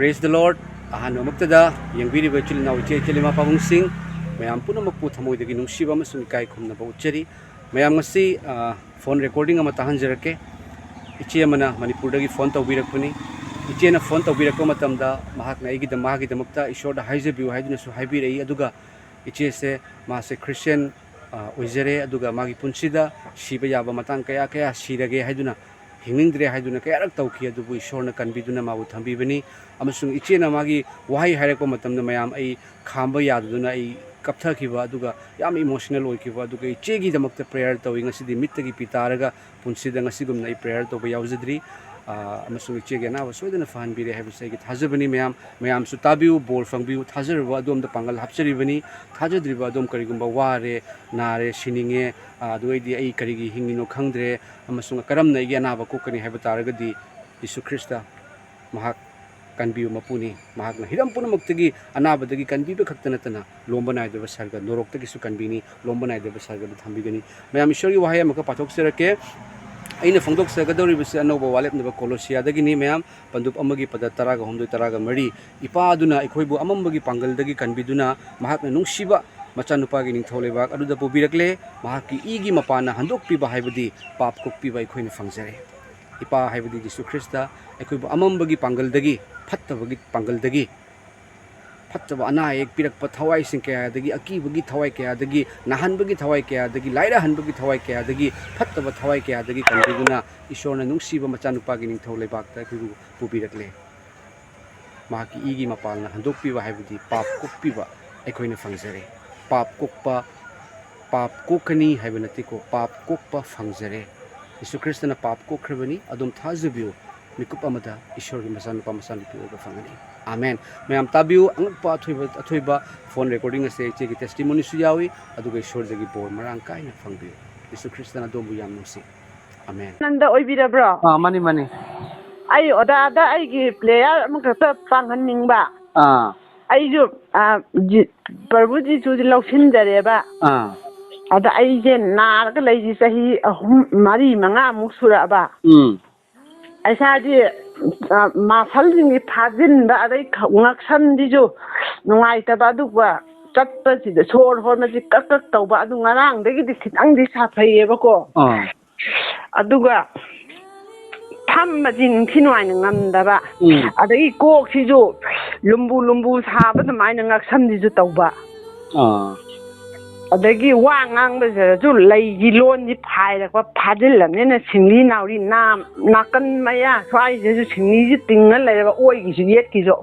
Praise the Lord. Ahan magtada yang biri ba chili na uche chili ma pabung sing mayam puno magpu thamoy dagi nungsiba masung kai khumna ba ucheri mayam ngasi phone recording ama tahan jarake ichi amana manipur dagi phone tawbirakpani ichi na phone tawbirakpa matamda mahak na igi da mahagi da mukta ishor da haize biu haiduna su haibirei aduga ichi se ma se Christian oizere aduga magi punsida siba yaba matang kaya kaya sirage haiduna हिंगनिंद्रे हाइदुना कयारक तौखि अदुबु ईश्वरना कनबिदुना माबु थंबिबनी अमसुंग इचेना मागी वहाई हाइरको मतमना मयाम आई खांबा यादुना आई कपथखिबा अदुगा याम emotional ओइखिबा अदुगा इचेगी दमकता prayer तौइ ngसिदि मित्तगी पितारगा पुनसिदा ngसिगुमना आई prayer तौबा यावजद्री अमसुंग इचेगे ना सोइदना फहनबिरे हाइबसेगी थाजबनी मयाम सु ताबिउ बोल फंगबिउ थाजरबा अदोमदा पांगल हापचरिबनी थाजद्रिबा अदोम करिगुमबा वारे नारे सिनिंगे अदुइदि आई करिगी हिंगिनो खंगद्रे अमसुंग करमना इगे अनाबा कोकनी हाइबा तारगदि यीशु Christ महाक कनबिउ मपुनी महाकना Hiram पुनमक्तगी अनाबदगी कनबिबे खक्तनतना लोंबा नाइदबा सरगा नोरोक्तगिसु कनबिनी लोंबा नाइदबा सरगा थंबिगनी मयाम ईश्वरगी वाहय अमका पाथोक्सरके अने फोंदोक्सगदौरिबसे अनौबा वालेपनबा कोलोसियादगिनी मयाम पंदुप अमगी पद तरागा होमदोय तरागा मरी इपादुना अखोइबु अमम्बगी पांगलदगी कनबिदुना महाकना नुंसिबा मचानुपागी निंथौलेबाक अदुदा पुबिरकले महाकी इगी मपाना हंदोकपिबा हाइबदी पाप कोकपिबा अखोइना फंगजरे इपा हाइबदी यीशु ख्रिस्ट अखोइबु अमम्बगी पांगलदगी फत्तबगी पांगलदगी फत्तबा अना एक पिरकपा थवाई सिंह कयादगी अकीबगी थवाई कयादगी नाहनबगी थवाई कयादगी लाइराहनबगी थवाई कयादगी फत्तबा थवाई कयादगी कनबिदुना ईश्वरना नुंसिबा मचानुपागी निंथौलेबाकता अखोइबु पुबिरकले महाकी इगी मपालना हंदोकपिबा हाइबदी पाप कोकपिबा अखोइना फंगजरे पाप कोकनी हाइबनतिको पाप कोकपा फंगजरे यीशु ख्रिस्टना पाप कोखरबनी अदुम थाजबिउ मिकुप अमदा ईश्वर की मचानुपा मचानुपी ओइबा फंगनी आमेन मयाम ताबिउ अंगपा अथोइबा फोन रिकॉर्डिंग असे इचेगी टेस्टिमोनी सु यावी अदुगा ईश्वरदगी बोर मरांग कायना फंगबिउ यीशु ख्रिस्टना दोमबु याम नुसी आमेन नंदा ओइबिरब्रो मानी मानी आई ओदादा आईगी प्लेयर अमकता पांगहन्निंगबा आइजु प्रभु जीसु लौसिनजरेबा अदा आइजे नारगा लैजि सही अहुम मरी मंगा मुक सुराबा ऐसाजी माफलजिंगी फाजिनबा अदै ngaksanदिजु नुंगाइतबा अदुबा चट्पसिदा सोर होनजि कक तौबा अदु ngaraंगदगी खितंगदि साफैयेबको अदुगा थम्मजि निंथिनुआइना ngamdaba अदगी कोकसिजु lumbu साबा दमाइना ngaksanदिजु तौबा अदगी वा ngangbजु लैजि लोनजि फाइरकबा फाजिलमनेना सिंगली नाउरी नाम नाकन मया स्वाइजेजु सिंगलीजि तिंगना लैरबा ओइगिसु येतकिजु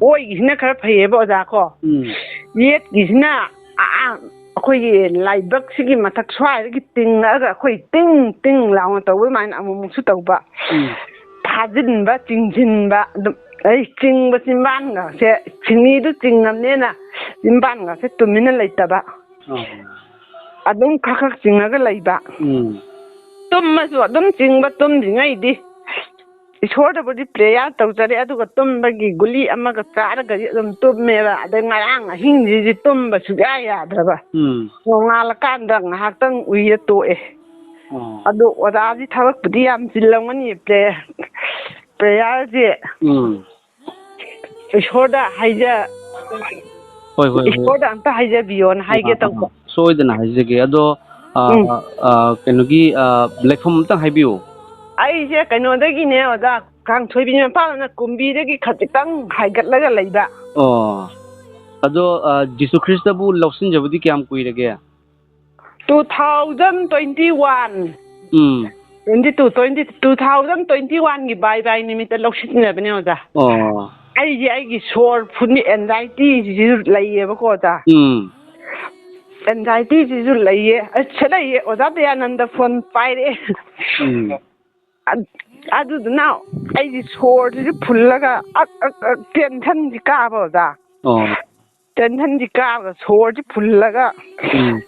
ओइगिसना खरा फैयेबा ओजाको येतगिसना अखोइगी लाइबक्सिगी मथक स्वाइरगी तिंगागा अखोइ तिंग तिंग लाउना तौबा माइना अमुमुसु तौबा फाजिनबा चिंजिनबा ऐ चिंबा चिंबानगा से सिंगलीदु चिंगमनेना चिंबानगा से तुमिना लैतबा अदुम खखक चिंगागा लैबा तुमसु अदुम चिंबा तुमदिङैदि ईश्वरदबुदि प्रेयर तौजरे अदुगा तुमबगी गुली अमगा चारगदि अदुम तुमेबा अदै ngaraंग अहिंजिजि तुमबा सुया याद्रबा नोंगालकांदा ngahaktang उइया तोए अदु ओदाजि थबकपुदि याम चिल्लंगनि प्रेयर जे ईश्वरदा हाइजा होय ईश्वरदा अंता हाइजा बियोन हाइगे तंको सोइदना हाइजेगे अदो कनोगी प्लेटफॉर्म अंता हाइबियो आइजे कनोदगिने ओदा कांथोइबिनि मपालना कुंबीदगी खतितंग हाइगतलगा लैबा अदो जीसु ख्रिस्टबु लौसिनजबदि क्याम कुइरगे 2021 की बाय निमित्त लौसिनजबने ओदा आइगी सोर फुनि एंजाइटी जिजु लैयेबको ओदा एंजाइटी जिजु लैये छलैये ओदा दयानंद फोन पाइरे अदुदुना आइगी सोर जिजु फुल्लगा टेंशन जि काबा ओदा टेंशन जि काबा सोर जि फुल्लगा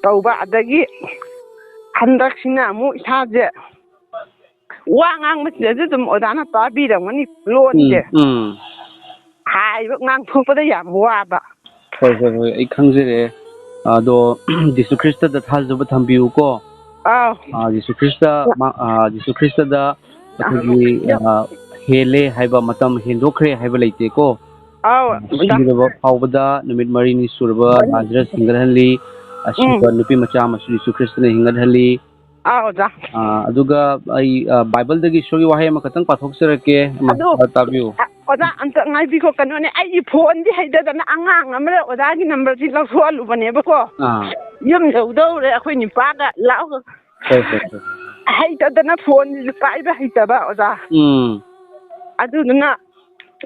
तौबा अदगी हंदक्सिना मु इसाजे वा ngangbसिजु दुम ओदाना पाबिरमनि लोनजे हाइबा nganथोपदा याम वाबा होय आई खंजरे अदो यीशु ख्रिस्ट दा थाजबा थंबिउ को यीशु ख्रिस्ट दा हेले हाइबा मतम हेंदोखरे हाइबा लैते को ꯁꯤꯒꯤꯗꯕ ꯐꯥꯎꯕꯗ ꯅꯨꯃꯤꯠ 4ꯅꯤ ꯁꯨꯔꯕ ꯂꯥꯖꯔꯁ ꯍꯤꯡꯒꯠꯍꯜꯂꯤ ꯑꯁꯤꯕ ꯅꯨꯄꯤ ꯃꯆꯥ ꯑꯃꯁꯨ ꯌꯤꯁꯨ ꯈ꯭ꯔꯤꯁꯇꯅ ꯍꯤꯡꯒꯠꯍꯜꯂꯤ ꯑꯣꯖꯥ ꯑꯗꯨꯒ ꯑꯩ ꯕꯥꯏꯕꯜꯗꯒꯤ ꯏꯁꯣꯔꯒꯤ ꯋꯥꯍꯩ ꯑꯃꯈꯛꯇꯪ ꯄꯥꯊꯣꯛꯆꯔꯛꯀꯦ ꯇꯥꯕꯤꯌꯨ ꯑꯣꯖꯥ ꯑꯝꯇ ꯉꯥꯏꯕꯤꯈꯣ ꯀꯩꯅꯣꯅꯦ ꯑꯩꯒꯤ ꯐꯣꯟꯗꯤ ꯍꯩꯇꯗꯅ ꯑꯉꯥꯡ ꯑꯃꯅ ꯑꯣꯖꯥꯒꯤ ꯅꯝꯕꯔꯁꯤ ꯂꯧꯊꯣꯛꯍꯜꯂꯨꯕꯅꯦꯕꯀꯣ ꯌꯨꯝ ꯌꯧꯗꯧꯔꯦ ꯑꯩꯈꯣꯏ ꯅꯤꯄꯥꯒ ꯂꯥꯛꯑꯣ ꯍꯣꯏ ꯍꯩꯇꯗꯅ ꯐꯣꯟꯁꯤꯁꯨ ꯄꯥꯏꯕ ꯍꯩꯇꯕ ꯑꯣꯖꯥ ꯑꯗꯨꯗꯨꯅ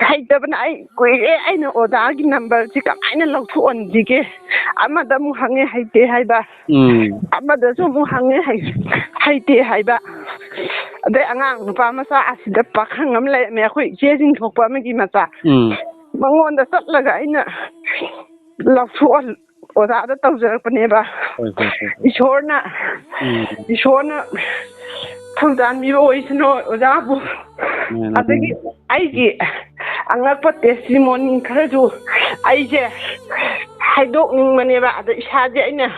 ꯍꯩꯇꯕꯅ ꯑꯩ ꯀꯨꯏꯔꯦ ꯑꯩꯅ ꯑꯣꯖꯥꯒꯤ ꯅꯝꯕꯔꯁꯤ ꯀꯃꯥꯏꯅ ꯂꯧꯊꯣꯛꯍꯟꯁꯤꯒꯦ ꯑꯃꯗ ꯑꯃꯨꯛ ꯍꯪꯉꯦ ꯍꯩꯇꯦ ꯍꯥꯏꯕ ꯑꯃꯗꯁꯨ ꯑꯃꯨꯛ ꯍꯪꯉꯦ ꯍꯩꯇꯦ ꯍꯥꯏꯕ ꯑꯗꯩ ꯑꯉꯥꯡ ꯅꯨꯄꯥ ꯃꯆꯥ ꯑꯁꯤꯗ ꯄꯥꯈꯪ ꯑꯃ ꯂꯩꯔꯝꯃꯦ ꯑꯩꯈꯣꯏ ꯏꯆꯦꯁꯤꯡ ꯊꯣꯛꯄ ꯑꯃꯒꯤ ꯃꯆꯥ ꯃꯉꯣꯟꯗ ꯆꯠꯂꯒ ꯑꯩꯅ ꯑꯣꯖꯥꯗ ꯇꯧꯖꯔꯛꯄꯅꯦꯕ ꯏꯁꯣꯔꯅ ꯊꯧꯖꯥꯟꯕꯤꯕ ꯑꯣꯏꯁꯅꯨ ꯑꯣꯖꯥꯕꯨ ꯑꯗꯒꯤ ꯑꯩꯒꯤ ꯑꯉꯛꯄ ꯇꯦꯁꯇꯤꯃꯣꯅꯤ ꯈꯔꯁꯨ ꯑꯩꯁꯦ ꯍꯥꯏꯗꯣꯛꯅꯤꯡꯕꯅꯦꯕ ꯑꯗ ꯏꯁꯥꯁꯦ ꯑꯩꯅ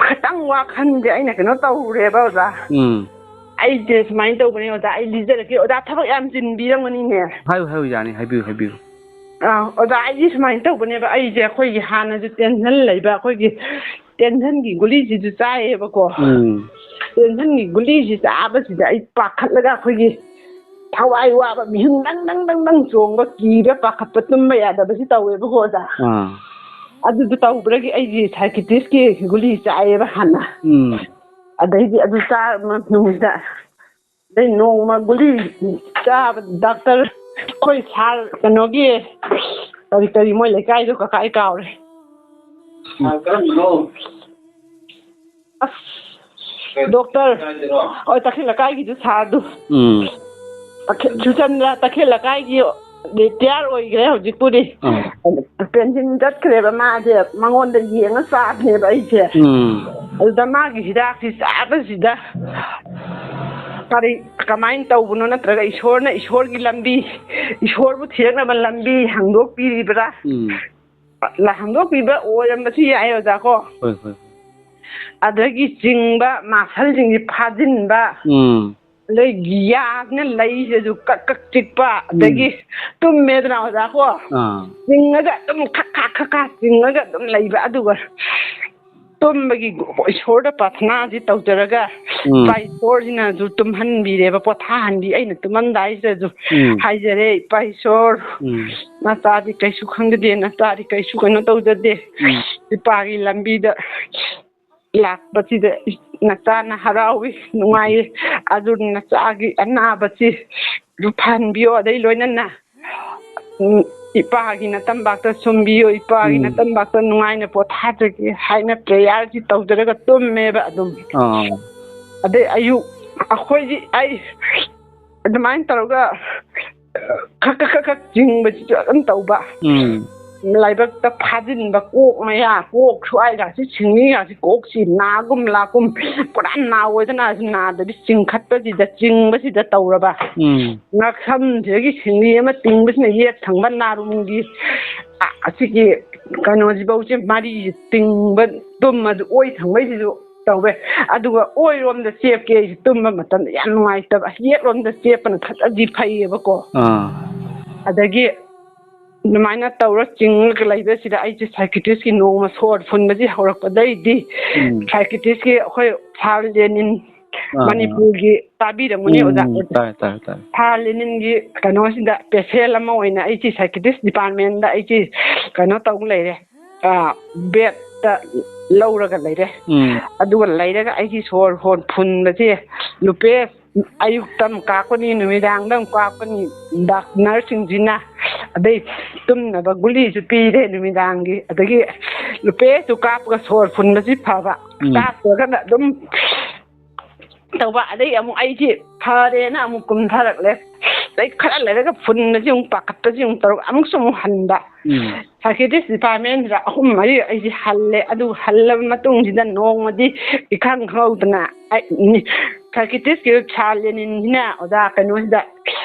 ꯈꯤꯇꯪ ꯋꯥꯈꯟꯁꯦ ꯑꯩꯅ ꯀꯩꯅꯣ ꯇꯧꯔꯦꯕ ꯑꯣꯖꯥ ꯑꯩꯁꯦ ꯁꯨꯃꯥꯏꯅ ꯇꯧꯕꯅꯦ ꯑꯣꯖꯥ ꯑꯩ ꯂꯤꯖꯔꯛꯀꯦ ꯑꯣꯖꯥ ꯊꯕꯛ ꯌꯥꯝ ꯆꯤꯟꯕꯤꯔꯝꯒꯅꯤꯅꯦ ꯍꯥꯏꯌꯨ ꯌꯥꯅꯤ ꯍꯥꯏꯕꯤꯌꯨ ꯑꯣꯖꯥ ꯑꯩꯗꯤ ꯁꯨꯃꯥꯏꯅ ꯇꯧꯕꯅꯦꯕ ꯑꯩꯁꯦ ꯑꯩꯈꯣꯏꯒꯤ ꯍꯥꯟꯅꯁꯨ ꯇꯦꯟꯁꯟ ꯂꯩꯕ ꯑꯩꯈꯣꯏꯒꯤ ꯇꯦꯟꯁꯟꯒꯤ ꯒꯨꯂꯤꯁꯤꯁꯨ ꯆꯥꯏꯌꯦꯕꯀꯣ ꯇꯦꯟꯁꯟꯒꯤ ꯒꯨꯂꯤꯁꯤ ꯆꯥꯕꯁꯤꯗ ꯑꯩ ꯄꯥꯈꯠꯂꯒ ꯑꯩꯈꯣꯏꯒꯤ ꯊꯋꯥꯏ ꯋꯥꯕ ꯃꯤꯍꯨꯟ ꯗꯪ ꯆꯣꯡꯕ ꯀꯤꯕ ꯄꯥꯈꯠꯄ ꯇꯨꯝꯕ ꯌꯥꯗꯕꯁꯤ ꯇꯧꯋꯦꯕꯀꯣ ꯑꯣꯖꯥ ꯑꯗꯨꯗꯣ ꯇꯧꯕꯗꯒꯤ ꯑꯩꯁꯤ ꯁꯥꯏꯀꯤꯇ꯭ꯔꯤꯁꯀꯤ ꯒꯨꯂꯤ ꯆꯥꯏꯌꯦꯕ ꯍꯥꯟꯅ ꯑꯗꯩꯗꯤ ꯑꯗꯨ ꯆꯥꯔꯕ ꯃꯇꯨꯡꯁꯤꯗ ꯑꯗꯩ ꯅꯣꯡꯃ ꯒꯨꯂꯤ ꯆꯥꯕ ꯗꯥꯛꯇꯔ ꯑꯩꯈꯣꯏ ꯁꯥꯔ ꯀꯩꯅꯣꯒꯤ ꯀꯔꯤ ꯃꯣꯏ ꯂꯩꯀꯥꯏꯗꯣ ꯀꯀꯥ ꯑꯩ ꯀꯥꯎꯔꯦ ꯀꯔꯝꯕꯅꯣ ꯑꯁ ꯗꯣꯛꯇꯔ ꯍꯣꯏ ꯇꯈꯦꯜ ꯂꯩꯀꯥꯏꯒꯤꯗꯨ ꯁꯥꯔꯗꯨ ꯁꯨꯆꯟꯗ꯭ꯔ ꯇꯈꯦꯜ ꯂꯩꯀꯥꯏꯒꯤ ꯔꯤꯇꯤꯌꯥꯔ ꯑꯣꯏꯈ꯭ꯔꯦ ꯍꯧꯖꯤꯛꯄꯨꯗꯤ ꯄꯦꯟꯁꯤꯟ ꯆꯠꯈ꯭ꯔꯦꯕ ꯃꯥꯁꯦ ꯃꯉꯣꯟꯗ ꯌꯦꯡꯉ ꯆꯥꯕꯅꯦꯕ ꯑꯩꯁꯦ ꯑꯗꯨꯗ ꯃꯥꯒꯤ ꯍꯤꯗꯥꯛꯁꯤ ꯆꯥꯕꯁꯤꯗ ꯀꯃꯥꯏꯅ ꯇꯧꯕꯅꯣ ꯅꯠꯇ꯭ꯔꯒ ꯏꯁꯣꯔꯅ ꯏꯁꯣꯔꯒꯤ ꯂꯝꯕꯤ ꯏꯁꯣꯔꯕꯨ ꯊꯤꯔꯛꯅꯕ ꯂꯝꯕꯤ ꯍꯥꯡꯗꯣꯛꯄꯤꯔꯤꯕ꯭ꯔꯥ ꯍꯥꯡꯗꯣꯛꯄꯤꯕ ꯑꯣꯏꯔꯝꯕꯁꯨ ꯌꯥꯏ ꯑꯣꯖꯥꯀꯣ ꯑꯗꯒꯤ ꯆꯤꯡꯕ ꯃꯁꯜꯁꯤꯡꯁꯤ ꯐꯥꯖꯤꯟꯕ ꯑꯗꯩ ꯌꯥꯁꯤꯅ ꯂꯩꯁꯤꯁꯨ ꯀꯛ ꯆꯤꯛꯄ ꯑꯗꯒꯤ ꯇꯨꯝꯃꯦꯗꯅ ꯑꯣꯖꯥꯀꯣ ꯆꯤꯡꯉꯒ ꯑꯗꯨꯝ ꯈꯛ ꯆꯤꯡꯉꯒ ꯑꯗꯨꯝ ꯂꯩꯕ ꯑꯗꯨꯒ ꯇꯨꯝꯕꯒꯤ ꯏꯁꯣꯔꯗ ꯄ꯭ꯔꯥꯊꯅꯥꯁꯤ ꯇꯧꯖꯔꯒ ꯏꯄꯥ ꯏꯁꯣꯔꯁꯤꯅꯁꯨ ꯇꯨꯝꯍꯟꯕꯤꯔꯦꯕ ꯄꯣꯊꯥꯍꯟꯕꯤ ꯑꯩꯅ ꯇꯨꯝꯃꯝꯗꯥꯏꯁꯤꯗꯁꯨ ꯍꯥꯏꯖꯔꯦ ꯏꯄꯥ ꯏꯁꯣꯔ ꯅꯆꯥꯗꯤ ꯀꯩꯁꯨ ꯈꯪꯖꯗꯦ ꯅꯆꯥꯗꯤ ꯀꯩꯁꯨ ꯀꯩꯅꯣ ꯇꯧꯖꯗꯦ ꯏꯄꯥꯒꯤ ꯂꯝꯕꯤꯗ ꯂꯥꯛꯄꯁꯤꯗ ꯅꯆꯥꯅ ꯍꯔꯥꯎꯏ ꯅꯨꯡꯉꯥꯏꯌꯦ ꯑꯗꯨ ꯅꯆꯥꯒꯤ ꯑꯅꯥꯕꯁꯤ ꯐꯍꯟꯕꯤꯌꯣ ꯑꯗꯩ ꯂꯣꯏꯅꯅ ꯏꯄꯥꯒꯤ ꯅꯇꯝꯕꯥꯛꯇ ꯁꯨꯝꯕꯤꯌꯨ ꯏꯄꯥꯒꯤ ꯅꯇꯝꯕꯥꯛꯇ ꯅꯨꯡꯉꯥꯏꯅ ꯄꯣꯊꯥꯖꯒꯦ ꯍꯥꯏꯅ ꯄ꯭ꯔꯦꯌꯥꯔꯁꯤ ꯇꯧꯖꯔꯒ ꯇꯨꯝꯃꯦꯕ ꯑꯗꯨꯝ ꯑꯗꯩ ꯑꯌꯨꯛ ꯑꯩꯈꯣꯏꯁꯤ ꯑꯩ ꯑꯗꯨꯃꯥꯏꯅ ꯇꯧꯔꯒ ꯈꯛ ꯆꯤꯡꯕꯁꯤꯁꯨ ꯑꯗꯨꯝ ꯇꯧꯕ ꯂꯥꯏꯕꯛꯇ ꯐꯥꯖꯤꯟꯕ ꯀꯣꯛ ꯃꯌꯥ ꯀꯣꯛ ꯁ꯭ꯋꯥꯏꯒꯁꯤ ꯁꯤꯡꯂꯤꯒꯁꯤ ꯀꯣꯛꯁꯤ ꯅꯥꯒꯨꯝ ꯂꯥꯛꯀꯨꯝ ꯄꯨꯔꯥ ꯅꯥꯑꯣꯏꯗꯅꯁꯨ ꯅꯥꯗꯕꯤ ꯆꯤꯡꯈꯠꯄꯁꯤꯗ ꯆꯤꯡꯕꯁꯤꯗ ꯇꯧꯔꯕ ꯉꯛꯁꯝꯁꯤꯗꯒꯤ ꯁꯤꯡꯂꯤ ꯑꯃ ꯇꯤꯡꯕꯁꯤꯅ ꯌꯦꯠ ꯊꯪꯕ ꯅꯥꯔꯨꯝꯒꯤ ꯑꯁꯤꯒꯤ ꯀꯩꯅꯣꯁꯤꯐꯧꯁꯦ ꯃꯔꯤꯁꯤ ꯇꯤꯡꯕ ꯇꯨꯝꯃꯁꯨ ꯑꯣꯏ ꯊꯪꯕꯩꯁꯤꯁꯨ ꯇꯧꯋꯦ ꯑꯗꯨꯒ ꯑꯣꯏꯔꯣꯝꯗ ꯆꯦꯞꯀꯦ ꯑꯩꯁꯤ ꯇꯨꯝꯕ ꯃꯇꯝꯗ ꯌꯥꯝ ꯅꯨꯡꯉꯥꯏꯇꯕ ꯌꯦꯠꯂꯣꯝꯗ ꯆꯦꯞꯄꯅ ꯈꯔꯗꯤ ꯐꯩꯌꯦꯕꯀோ ꯑꯗꯒꯤ ꯑꯗꯨꯃꯥꯏꯅ ꯇꯧꯔ ꯆꯤꯡꯉꯒ ꯂꯩꯕꯁꯤꯗ ꯑꯩꯁꯦ ꯁꯥꯏꯀꯤꯇ꯭ꯔꯤꯁꯀꯤ ꯅꯣꯡꯃ ꯁꯣꯔ ꯐꯨꯟꯕꯁꯤ ꯍꯧꯔꯛꯄꯗꯩꯗꯤ ꯁꯥꯏꯀꯤꯇ꯭ꯔꯤꯁꯀꯤ ꯑꯩꯈꯣꯏ ꯁꯥꯔ ꯂꯦꯅꯤꯟ ꯃꯅꯤꯄꯨꯔꯒꯤ ꯇꯥꯕꯤꯔꯝꯒꯅꯤ ꯑꯣꯖꯥ ꯁꯥꯔ ꯂꯦꯅꯤꯟꯒꯤ ꯀꯩꯅꯣꯁꯤꯗ ꯄꯦꯁꯦꯟ ꯑꯃ ꯑꯣꯏꯅ ꯑꯩꯁꯤ ꯁꯥꯏꯀꯤꯇ꯭ꯔꯤꯁ ꯗꯤꯄꯥꯔꯠꯃꯦꯟꯗ ꯑꯩꯁꯤ ꯀꯩꯅꯣ ꯇꯧ ꯂꯩꯔꯦ ꯕꯦꯗꯇ ꯂꯧꯔꯒ ꯂꯩꯔꯦ ꯑꯗꯨꯒ ꯂꯩꯔꯒ ꯑꯩꯒꯤ ꯁꯣꯔ ꯐꯨꯟꯕꯁꯦ ꯂꯨꯄꯦꯁ ꯑꯌꯨꯛꯇ ꯑꯃꯨꯛ ꯀꯥꯞꯀꯅꯤ ꯅꯨꯃꯤꯗꯥꯡꯗ ꯑꯃꯨꯛ ꯀꯥꯞꯀꯅꯤ ꯅꯔꯁꯁꯤꯡꯁꯤꯅ ꯑꯗꯩ ꯇꯨꯝꯅꯕ ꯒꯨꯂꯤꯁꯨ ꯄꯤꯔꯦ ꯅꯨꯃꯤꯗꯥꯡꯒꯤ ꯑꯗꯒꯤ ꯂꯨꯄꯦꯁꯁꯨ ꯀꯥꯞꯄꯒ ꯁꯣꯔ ꯐꯨꯟꯕꯁꯤ ꯐꯕ ꯀꯥꯞꯇ꯭ꯔꯒꯅ ꯑꯗꯨꯝ ꯇꯧꯕ ꯑꯗꯩ ꯑꯃꯨꯛ ꯑꯩꯁꯤ ꯐꯔꯦꯅ ꯑꯃꯨꯛ ꯀꯨꯝꯊꯔꯛꯂꯦ ꯑꯗꯩ ꯈꯔ ꯂꯩꯔꯒ ꯐꯨꯟꯕꯁꯤ ꯑꯃꯨꯛ ꯄꯥꯈꯠꯄꯁꯤ ꯑꯃꯨꯛ ꯇꯧꯔꯒ ꯑꯃꯨꯛꯁꯨ ꯑꯃꯨꯛ ꯍꯟꯕ ꯁꯥꯏꯀꯤꯇ꯭ꯔꯤꯁ ꯗꯤꯄꯥꯔꯠꯃꯦꯟꯁꯤꯗ 3-4 ꯑꯩꯁꯤ ꯍꯜꯂꯦ ꯑꯗꯨ ꯍꯜꯂꯕ ꯃꯇꯨꯡꯁꯤꯗ ꯅꯣꯡꯃꯗꯤ ꯏꯈꯪ ꯈꯪꯍꯧꯗꯅ ꯁꯥꯏꯀꯤꯇ꯭ꯔꯤꯁꯀꯤ ꯁꯥꯔ ꯂꯦꯅꯤꯟꯁꯤꯅ ꯑꯣꯖꯥ ꯀꯩꯅꯣꯁꯤꯗ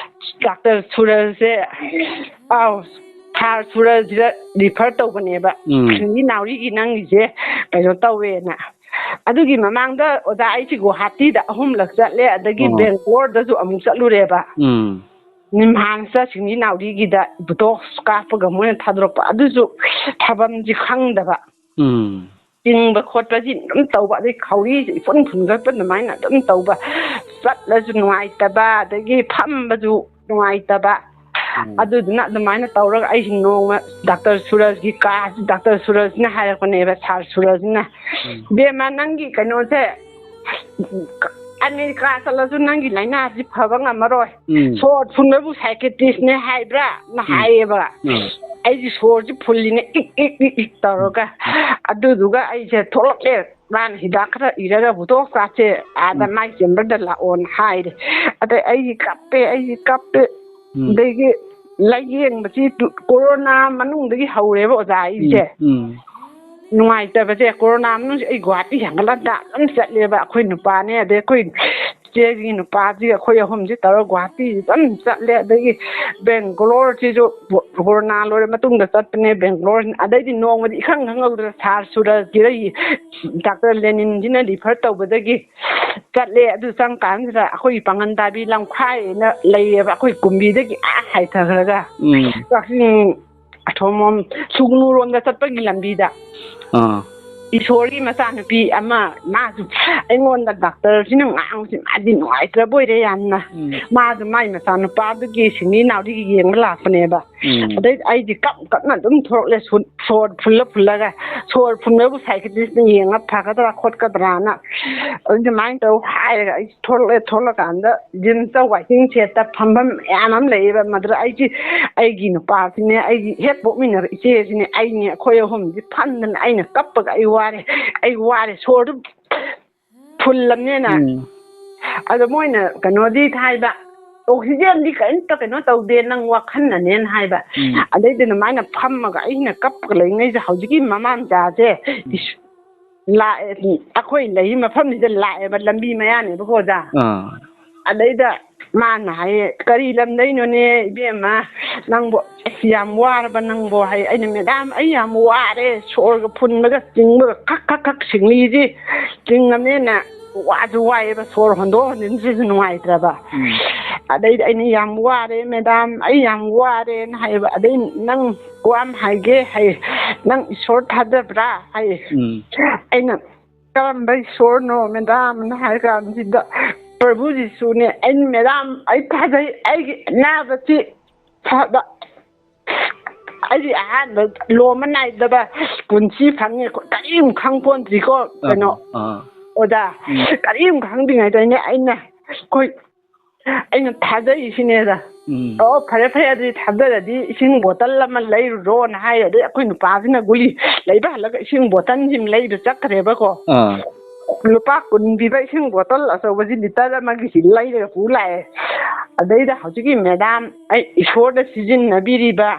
ꯗꯥꯛꯇꯔ ꯁꯨꯔꯖꯁꯦ ꯁꯥꯔ ꯁꯨꯔꯖꯁꯤꯗ ꯔꯤꯐꯔ ꯇꯧꯕꯅꯦꯕ ꯁꯤꯡꯂꯤ ꯅꯥꯎꯔꯤꯒꯤ ꯅꯪꯒꯤꯁꯦ ꯀꯩꯅꯣ ꯇꯧꯋꯦꯅ ꯑꯗꯨꯒꯤ ꯃꯃꯥꯡꯗ ꯑꯣꯖꯥ ꯑꯩꯁꯤ ꯒꯨꯋꯥꯍꯥꯇꯤꯗ 3 ꯂꯛ ꯆꯠꯂꯦ ꯑꯗꯒꯤ ꯕꯦꯡꯒ꯭ꯂꯣꯔꯗꯁꯨ ꯑꯃꯨꯛ ꯆꯠꯂꯨꯔꯦꯕ ꯅꯤꯝꯍꯥꯟꯁꯇ ꯁꯤꯡꯂꯤ ꯅꯥꯎꯔꯤꯒꯤꯗ ꯕꯣꯇꯣꯛꯁ ꯀꯥꯞꯄꯒ ꯃꯣꯏꯅ ꯊꯥꯗꯣꯔꯛꯄ ꯑꯗꯨꯁꯨ ꯊꯥꯐꯝꯁꯤ ꯈꯪꯗꯕ ꯆꯤꯡꯕ ꯈꯣꯠꯄꯁꯤ ꯑꯗꯨꯝ ꯇꯧꯕ ꯑꯗꯩ ꯈꯧꯔꯤꯁꯤ ꯏꯐꯨꯟ ꯐꯨꯟꯒꯠꯄ ꯑꯗꯨꯃꯥꯏꯅ ꯑꯗꯨꯝ ꯇꯧꯕ ꯆꯠꯂꯁꯨ ꯅꯨꯡꯉꯥꯏꯇꯕ ꯑꯗꯒꯤ ꯐꯝꯕꯁꯨ ꯅꯨꯡꯉꯥꯏꯇꯕ ꯑꯗꯨꯗꯨꯅ ꯑꯗꯨꯃꯥꯏꯅ ꯇꯧꯔꯒ ꯑꯩꯁꯤ ꯅꯣꯡꯃ ꯗꯥꯛꯇꯔ ꯁꯨꯔꯖꯒꯤ ꯀꯥꯁꯤ ꯗꯥꯛꯇꯔ ꯁꯨꯔꯖꯅ ꯍꯥꯏꯔꯛꯄꯅꯦꯕ ꯁꯥꯔ ꯁꯨꯔꯖꯅ ꯕꯦꯝꯃ ꯅꯪꯒꯤ ꯀꯩꯅꯣꯁꯦ ꯑꯃꯦꯔꯤꯀꯥ ꯆꯠꯂꯁꯨ ꯅꯪꯒꯤ ꯂꯥꯏꯅꯥꯁꯤ ꯐꯕ ꯉꯝꯃꯔꯣꯏ ꯁꯣꯔ ꯐꯨꯟꯕꯕꯨ ꯁꯥꯏꯀꯦꯇ꯭ꯔꯤꯁꯅꯦ ꯍꯥꯏꯕ꯭ꯔꯥ ꯅ ꯍꯥꯏꯌꯦꯕ ꯑꯩꯁꯤ ꯁꯣꯔꯁꯤ ꯐꯨꯜꯂꯤꯅꯦ ꯏꯛ ꯇꯧꯔꯒ ꯑꯗꯨꯗꯨꯒ ꯑꯩꯁꯦ ꯊꯣꯛꯂꯛꯑꯦ ꯃꯥꯅ ꯍꯤꯗꯥꯛ ꯈꯔ ꯏꯔꯒ ꯕꯣꯇꯣꯛꯁ ꯀꯥꯞꯁꯦ ꯑꯥꯗ ꯃꯥꯏ ꯆꯦꯝꯕꯔꯗ ꯂꯥꯛꯑꯣꯅ ꯍꯥꯏꯔꯦ ꯑꯗꯩ ꯑꯩꯁꯤ ꯀꯞꯄꯦ ꯑꯗꯒꯤ ꯂꯥꯏꯌꯦꯡꯕꯁꯤ ꯀꯣꯔꯣꯅꯥ ꯃꯅꯨꯡꯗꯒꯤ ꯍꯧꯔꯦꯕ ꯑꯣꯖꯥ ꯑꯩꯁꯦ ꯅꯨꯡꯉꯥꯏꯇꯕꯁꯦ ꯀꯣꯔꯣꯅꯥ ꯃꯅꯨꯡꯁꯦ ꯑꯩ ꯒꯨꯍꯥꯇꯤ ꯍꯦꯟꯒꯠꯂꯒ ꯑꯗꯨꯝ ꯆꯠꯂꯦꯕ ꯑꯩꯈꯣꯏ ꯅꯨꯄꯥꯅꯦ ꯑꯗꯩ ꯑꯩꯈꯣꯏ ꯏꯆꯦꯒꯤ ꯅꯨꯄꯥꯁꯤꯒ ꯑꯩꯈꯣꯏ ꯑꯍꯨꯝꯁꯤ ꯇꯧꯔꯒ ꯒꯨꯍꯥꯇꯤꯁꯤ ꯑꯗꯨꯝ ꯆꯠꯂꯦ ꯑꯗꯒꯤ ꯕꯦꯡꯒ꯭ꯂꯣꯔꯁꯤꯁꯨ ꯀꯣꯔꯣꯅꯥ ꯂꯣꯏꯔ ꯃꯇꯨꯡꯗ ꯆꯠꯄꯅꯦ ꯕꯦꯡꯒ꯭ꯂꯣꯔ ꯑꯗꯩꯗꯤ ꯅꯣꯡꯃꯗꯤ ꯏꯈꯪ ꯈꯪꯍꯧꯗꯅ ꯁꯥꯔ ꯁꯨꯔꯖꯒꯤꯗ ꯗꯥꯛꯇꯔ ꯂꯦꯅꯤꯟꯁꯤꯅ ꯔꯤꯐꯔ ꯇꯧꯕꯗꯒꯤ ꯆꯠꯂꯦ ꯑꯗꯨ ꯆꯪꯀꯥꯟꯁꯤꯗ ꯑꯩꯈꯣꯏꯒꯤ ꯄꯥꯡꯒꯟ ꯇꯥꯕꯤ ꯂꯝꯈꯥꯏꯅ ꯂꯩꯌꯦꯕ ꯑꯩꯈꯣꯏ ꯀꯨꯝꯕꯤꯗꯒꯤ ꯍꯥꯏꯊꯈ꯭ꯔꯒ ꯀꯛꯆꯤꯡ ꯑꯊꯣꯝꯂꯣꯝ ꯁꯨꯒꯅꯨꯔꯣꯝꯗ ꯆꯠꯄꯒꯤ ꯂꯝꯕꯤꯗ ꯏꯁꯣꯔꯒꯤ ꯃꯆꯥꯅꯨꯄꯤ ꯑꯃ ꯃꯥꯁꯨ ꯑꯩꯉꯣꯟꯗ ꯗꯥꯛꯇꯔꯁꯤꯅ ꯉꯥꯡꯕꯁꯤ ꯃꯥꯗꯤ ꯅꯨꯡꯉꯥꯏꯇ꯭ꯔꯕ ꯑꯣꯏꯔꯦ ꯌꯥꯝꯅ ꯃꯥꯁꯨ ꯃꯥꯏ ꯃꯆꯥꯅꯨꯄꯥꯗꯨꯒꯤ ꯁꯤꯡꯂꯤ ꯅꯥꯎꯔꯤꯒꯤ ꯌꯦꯡꯕ ꯂꯥꯛꯄꯅꯦꯕ ꯑꯗꯩ ꯑꯩꯗꯤ ꯀꯞꯅ ꯑꯗꯨꯝ ꯊꯣꯛꯂꯛꯂꯦ ꯁꯣꯔ ꯐꯨꯜꯂꯒ ꯁꯣꯔ ꯐꯨꯟꯕꯕꯨ ꯁꯥꯏꯀꯦꯇ꯭ꯔꯤꯁꯅ ꯌꯦꯡꯉ ꯐꯒꯗ꯭ꯔꯥ ꯈꯣꯠꯀꯗ꯭ꯔꯥꯅ ꯑꯗꯨꯃꯥꯏꯅ ꯇꯧ ꯍꯥꯏꯔꯒ ꯑꯩ ꯊꯣꯛꯂꯀꯥꯟꯗ ꯖꯤꯝꯁꯇ ꯋꯥꯏꯇꯤꯡ ꯁꯦꯠꯇ ꯐꯝꯐꯝ ꯃꯌꯥꯝ ꯑꯃ ꯂꯩꯌꯦꯕ ꯃꯗꯨꯗ ꯑꯩꯒꯤ ꯅꯨꯄꯥꯁꯤꯅꯦ ꯑꯩꯒꯤ ꯍꯦꯛ ꯄꯣꯛꯃꯤꯟꯅꯕ ꯏꯆꯦꯁꯤꯅꯦ ꯑꯩꯅꯦ ꯑꯩꯈꯣই ꯑꯍꯨꯝꯁꯤ ꯐꯝꯗꯅ ꯑꯩꯅ ꯀꯞꯄꯒ ꯑꯩ ꯋꯥꯔꯦ ꯁꯣꯔꯗꯨ ꯐꯨꯜꯂꯕꯅꯤꯅ ꯑꯗꯣ ꯃꯣꯏꯅ ꯀꯩꯅꯣꯗꯤ ꯍꯥꯏꯕ ꯑꯣꯛꯁꯤꯖꯦꯟꯗꯤ ꯀꯔꯤꯝꯇ ꯀꯩꯅꯣ ꯇꯧꯗꯦ ꯅꯪ ꯋꯥꯈꯜꯅꯅꯦꯅ ꯍꯥꯏꯕ ꯑꯗꯩꯗꯤ ꯑꯗꯨꯃꯥꯏꯅ ꯐꯝꯃꯒ ꯑꯩꯅ ꯀꯞꯄꯒ ꯂꯩꯉꯩꯁꯦ ꯍꯧꯖꯤꯛꯀꯤ ꯃꯃꯥꯝꯆꯥꯁꯦ ꯂꯥꯛꯑꯦ ꯑꯩꯈꯣꯏ ꯂꯩꯔꯤ ꯃꯐꯝꯁꯤꯗ ꯂꯥꯛꯑꯦꯕ ꯂꯝꯕꯤ ꯃꯌꯥꯅꯦꯕꯀꯣ ꯑꯣꯖꯥ ꯑꯗꯩꯗ ꯃꯥꯅ ꯍꯥꯏꯌꯦ ꯀꯔꯤ ꯂꯝꯗꯩꯅꯣꯅꯦ ꯏꯕꯦꯝꯃ ꯅꯪꯕꯨ ꯌꯥꯝ ꯋꯥꯔꯕ ꯅꯪꯕꯨ ꯍꯥꯏ ꯑꯩꯅ ꯃꯦꯗꯥꯝ ꯑꯩ ꯌꯥꯝ ꯋꯥꯔꯦ ꯁꯣꯔꯒ ꯐꯨꯟꯕꯒ ꯆꯤꯡꯕꯒ ꯈꯛ ꯁꯤꯡꯂꯤꯁꯤ ꯆꯤꯡꯉꯕꯅꯤꯅ ꯋꯥꯁꯨ ꯋꯥꯏꯑꯦꯕ ꯁꯣꯔ ꯍꯣꯟꯗꯣꯛ ꯍꯣꯟꯖꯤꯟꯁꯤꯁꯨ ꯅꯨꯡꯉꯥꯏꯇ꯭ꯔꯕ ꯑꯗꯩꯗꯤ ꯑꯩꯅ ꯌꯥꯝ ꯋꯥꯔꯦ ꯃꯦꯗꯥꯝ ꯑꯩ ꯌꯥꯝ ꯋꯥꯔꯦꯅ ꯍꯥꯏꯌꯦꯕ ꯑꯗꯩ ꯅꯪ ꯋꯥ ꯑꯃ ꯍꯥꯏꯒꯦ ꯍꯥꯏꯌꯦ ꯅꯪ ꯏꯁꯣꯔ ꯊꯥꯖꯕ꯭ꯔꯥ ꯍꯥꯏꯌꯦ ꯑꯩꯅ ꯀꯔꯝꯕ ꯏꯁꯣꯔꯅꯣ ꯃꯦꯗꯥꯝꯅ ꯍꯥꯏꯔ ꯀꯥꯟꯁꯤꯗ ꯄ꯭ꯔꯚꯨ ꯖꯤꯁꯨꯅꯦ ꯑꯩꯅ ꯃꯦꯗꯥꯝ ꯑꯩ ꯊꯥꯖꯩ ꯑꯩꯒꯤ ꯑꯅꯥꯕꯁꯤ ꯐꯕ ꯑꯩꯗꯤ ꯑꯍꯥꯟꯕ ꯂꯣꯝꯕ ꯅꯥꯏꯗꯕ ꯄꯨꯟꯁꯤ ꯐꯪꯉꯦ ꯀꯔꯤꯝ ꯈꯪꯄꯣꯟꯗ꯭ꯔꯤꯀꯣ ꯀꯩꯅꯣ ꯑꯣꯖꯥ ꯀꯔꯤꯝ ꯈꯪꯗ꯭ꯔꯤꯉꯩꯗꯅꯦ ꯑꯩꯅ ꯊꯥꯖꯩꯁꯤꯅꯦꯗ ꯑꯣ ꯐꯔꯦ ꯑꯗꯨꯗꯤ ꯊꯥꯖꯔꯗꯤ ꯏꯁꯤꯡ ꯕꯣꯇꯜ ꯑꯃ ꯂꯩꯔꯨꯔꯣꯅ ꯍꯥꯏꯔꯦ ꯑꯗꯩ ꯑꯩꯈꯣꯏ ꯅꯨꯄꯥꯁꯤꯅ ꯒꯨꯂꯤ ꯂꯩꯕ ꯍꯜꯂꯒ ꯏꯁꯤꯡ ꯕꯣꯇꯜꯁꯤꯃ ꯂꯩꯕ ꯆꯠꯈ꯭ꯔꯦꯕꯀꯣ ꯂꯨꯄꯥ 10 ꯄꯤꯕ ꯏꯁꯤꯡ ꯕꯣꯇꯜ ꯑꯆꯧꯕꯁꯤ ꯂꯤꯇꯔ ꯑꯃꯒꯤꯁꯤ ꯂꯩꯔꯒ ꯄꯨ ꯂꯥꯛꯑꯦ ꯑꯗꯩꯗ ꯍꯧꯖꯤꯛꯀꯤ ꯃꯦꯗꯥꯝ ꯑꯩ ꯏꯁꯣꯔꯗ ꯁꯤꯖꯤꯟꯅꯕꯤꯔꯤꯕ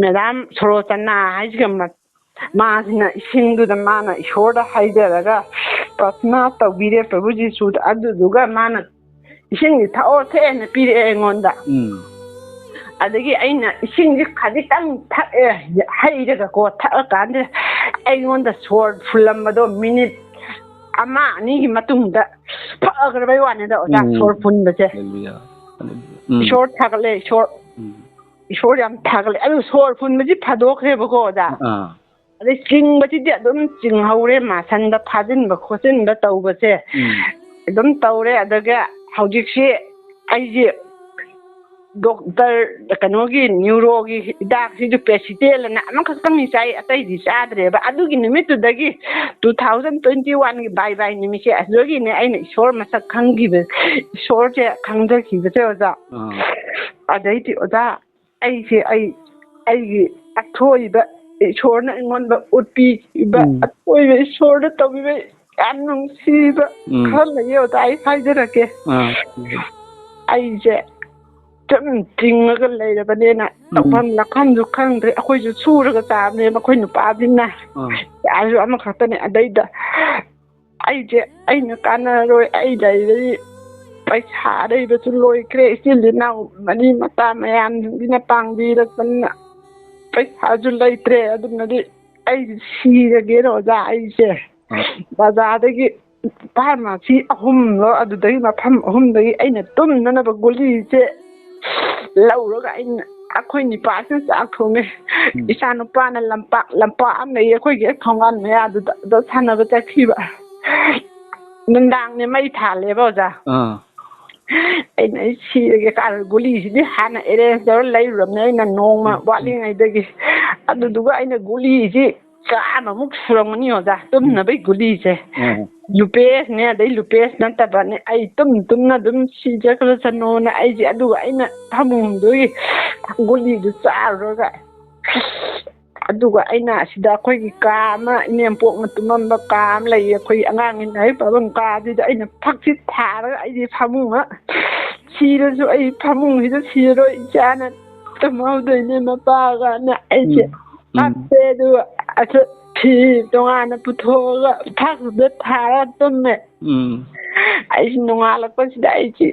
ꯃꯦꯗꯥꯝ ꯁꯣꯔꯣꯆꯅꯥ ꯍꯥꯏꯁꯤꯒ ꯃꯥꯁꯤꯅ ꯏꯁꯤꯡꯗꯨꯗ ꯃꯥꯅ ꯏꯁꯣꯔꯗ ꯍꯥꯏꯖꯔꯒ ꯄ꯭ꯔꯊꯅꯥ ꯇꯧꯕꯤꯔꯦ ꯄ꯭ꯔꯚꯨ ꯖꯤꯁꯨꯗ ꯑꯗꯨꯗꯨꯒ ꯃꯥꯅ ꯏꯁꯤꯡꯁꯤ ꯊꯛꯑꯣ ꯊꯛꯑꯦꯅ ꯄꯤꯔꯛꯑꯦ ꯑꯩꯉꯣꯟꯗ ꯑꯗꯒꯤ ꯑꯩꯅ ꯏꯁꯤꯡꯁꯤ ꯈꯖꯤꯛꯇꯪ ꯊꯛꯑꯦ ꯍꯩꯔꯒꯀꯣ ꯊꯛꯑꯀꯥꯟꯗ ꯑꯩꯉꯣꯟꯗ ꯁꯣꯔ ꯐꯨꯜꯂꯝꯕꯗꯣ ꯃꯤꯅꯤꯠ 1-2ꯒꯤ ꯃꯇꯨꯡꯗ ꯐꯈ꯭ꯔꯕꯩ ꯋꯥꯅꯤꯗ ꯑꯣꯖꯥ ꯁꯣꯔ ꯐꯨꯟꯕꯁꯦ ꯏꯁꯣꯔ ꯊꯥꯒꯠꯂꯦ ꯏꯁꯣꯔ ꯌꯥꯝ ꯊꯥꯒꯠꯂꯦ ꯑꯗꯨ ꯁꯣꯔ ꯐꯨꯟꯕꯁꯤ ꯐꯥꯗꯣꯛꯈ꯭ꯔꯦꯕꯀꯣ ꯑꯣꯖꯥ ꯑꯗꯩ ꯆꯤꯡꯕꯁꯤꯗꯤ ꯑꯗꯨꯝ ꯆꯤꯡꯍꯧꯔꯦ ꯃꯥꯁꯟꯗ ꯐꯥꯖꯤꯟꯕ ꯈꯣꯠꯆꯤꯟꯕ ꯇꯧꯕꯁꯦ ꯑꯗꯨꯝ ꯇꯧꯔꯦ ꯑꯗꯨꯒ ꯍꯧꯖꯤꯛꯁꯤ ꯑꯩꯁꯦ ꯗꯣꯛꯇꯔ ꯀꯩꯅꯣꯒꯤ ꯅ꯭ꯌꯨꯔꯣꯒꯤ ꯍꯤꯗꯥꯛꯁꯤꯁꯨ ꯄꯦꯁꯤꯇꯦꯜꯅ ꯑꯃꯈꯛꯇꯪꯗꯤ ꯆꯥꯏ ꯑꯇꯩꯗꯤ ꯆꯥꯗ꯭ꯔꯦꯕ ꯑꯗꯨꯒꯤ ꯅꯨꯃꯤꯠꯇꯨꯗꯒꯤ 2021ꯒꯤ ꯕꯥꯏ ꯅꯨꯃꯤꯠꯁꯦ ꯑꯗꯨꯗꯒꯤꯅꯦ ꯑꯩꯅ ꯏꯁꯣꯔ ꯃꯁꯛ ꯈꯪꯈꯤꯕ ꯏꯁꯣꯔꯁꯦ ꯈꯪꯖꯈꯤꯕꯁꯦ ꯑꯣꯖꯥ ꯑꯗꯩꯗꯤ ꯑꯣꯖꯥ ꯑꯩꯒꯤ ꯑꯊꯣꯏꯕ ꯏꯁꯣꯔꯅ ꯑꯩꯉꯣꯟꯗ ꯎꯠꯄꯤꯕ ꯑꯊꯣꯏꯕ ꯏꯁꯣꯔꯅ ꯇꯧꯕꯤꯕ ꯌꯥꯝ ꯅꯨꯡꯁꯤꯕ ꯈꯔ ꯂꯩꯌꯦ ꯑꯣꯖꯥ ꯑꯩ ꯍꯥꯏꯖꯔꯛꯀꯦ ꯑꯩꯁꯦ ꯁꯨꯝ ꯆꯤꯡꯉꯒ ꯂꯩꯔꯕꯅꯤꯅ ꯇꯧꯐꯝ ꯂꯥꯛꯐꯝꯁꯨ ꯈꯪꯗ꯭ꯔꯦ ꯑꯩꯈꯣꯏꯁꯨ ꯁꯨꯔꯒ ꯆꯥꯕꯅꯦ ꯃꯈꯣꯏ ꯅꯨꯄꯥꯁꯤꯡꯅ ꯌꯥꯁꯨ ꯑꯃꯈꯛꯇꯅꯦ ꯑꯗꯩꯗ ꯑꯩꯅ ꯀꯥꯟꯅꯔꯣꯏ ꯑꯩ ꯂꯩꯔꯗꯤ ꯄꯩꯁꯥ ꯑꯔꯩꯕꯁꯨ ꯂꯣꯏꯈ꯭ꯔꯦ ꯏꯆꯤꯜ ꯏꯅꯥꯎ ꯃꯔꯤ ꯃꯇꯥ ꯃꯌꯥꯝꯁꯤꯡꯁꯤꯅ ꯄꯥꯡꯕꯤꯔꯛꯄꯅꯤꯅ ꯄꯩꯁꯥꯁꯨ ꯂꯩꯇ꯭ꯔꯦ ꯑꯗꯨꯅꯗꯤ ꯑꯩ ꯁꯤꯔꯒꯦꯅ ꯑꯣꯖꯥ ꯑꯩꯁꯦ ꯕꯖꯥꯔꯗꯒꯤ ꯐꯥꯔꯃꯥꯁꯤ 3 ꯑꯗꯨꯗꯒꯤ ꯃꯐꯝ 3ꯗꯒꯤ ꯑꯩꯅ ꯇꯨꯝꯅꯅꯕ ꯒꯨꯂꯤꯁꯦ ꯂꯧꯔꯒ ꯑꯩꯅ ꯑꯩꯈꯣꯏ ꯅꯤꯄꯥꯁꯤꯅ ꯆꯥꯛ ꯊꯣꯡꯉꯦ ꯏꯆꯥ ꯅꯨꯄꯥꯅ ꯂꯝꯄꯥꯛ ꯑꯃ ꯂꯩꯌꯦ ꯑꯩꯈꯣꯏꯒꯤ ꯊꯣꯡꯒꯥꯟ ꯃꯌꯥꯗꯨꯗ ꯑꯗ ꯁꯥꯟꯅꯕ ꯆꯠꯈꯤꯕ ꯅꯨꯡꯗꯥꯡꯅꯦ ꯃꯩ ꯊꯥꯜꯂꯦꯕ ꯑꯣꯖꯥ ꯑꯩꯅ ꯑꯩ ꯁꯤꯔꯒꯦ ꯀꯥꯟꯗ ꯒꯨꯂꯤꯁꯤꯗꯤ ꯍꯥꯟꯅ ꯑꯦꯔꯦꯟꯖ ꯇꯧꯔ ꯂꯩꯔꯨꯔꯕꯅꯦ ꯑꯩꯅ ꯅꯣꯡꯃ ꯋꯥꯠꯂꯤꯉꯩꯗꯒꯤ ꯑꯗꯨꯗꯨꯒ ꯑꯩꯅ ꯒꯨꯂꯤꯁꯤ ꯆꯥꯝꯃꯃꯨꯛ ꯁꯨꯔꯝꯒꯅꯤ ꯑꯣꯖꯥ ꯇꯨꯝꯅꯕꯩ ꯒꯨꯂꯤꯁꯦ ꯂꯨꯄꯦꯁꯅꯦ ꯑꯗꯩ ꯂꯨꯄꯦꯁ ꯅꯠꯇꯕꯅꯦ ꯑꯩ ꯇꯨꯝꯅ ꯑꯗꯨꯝ ꯁꯤꯖꯈ꯭ꯔꯁꯅꯣꯅ ꯑꯩꯁꯦ ꯑꯗꯨꯒ ꯑꯩꯅ ꯐꯃꯨꯡꯗꯨꯒꯤ ꯒꯨꯂꯤꯗꯨ ꯆꯥꯔꯨꯔꯒ ꯑꯗꯨꯒ ꯑꯩꯅ ꯑꯁꯤꯗ ꯑꯩꯈꯣꯏꯒꯤ ꯀꯥ ꯑꯃ ꯏꯅꯦꯝꯄꯣꯛꯅ ꯇꯨꯝꯃꯝꯕ ꯀꯥ ꯑꯃ ꯂꯩꯌꯦ ꯑꯩꯈꯣꯏ ꯑꯉꯥꯡꯒꯤ ꯂꯥꯏꯔꯤꯛ ꯄꯥꯐꯝ ꯀꯥꯗꯨꯗ ꯑꯩꯅ ꯐꯛꯁꯤ ꯊꯥꯔꯒ ꯑꯩꯁꯦ ꯐꯃꯨꯡ ꯁꯤꯔꯁꯨ ꯑꯩ ꯐꯃꯨꯡꯁꯤꯗ ꯁꯤꯔꯣꯏ ꯏꯆꯥꯅ ꯇꯨꯝꯍꯧꯗꯣꯏꯅꯦ ꯃꯄꯥꯒꯅ ꯑꯩꯁꯦ ꯀꯞꯄꯦ ꯑꯗꯨꯒ ꯐꯤ ꯇꯣꯉꯥꯟꯅ ꯄꯨꯊꯣꯛꯑꯒ ꯐꯛꯇꯨꯗ ꯊꯥꯔꯒ ꯇꯨꯝꯃꯦ ꯑꯩꯁꯤ ꯅꯣꯡꯉꯥꯜꯂꯛꯄꯁꯤꯗ ꯑꯩꯁꯤ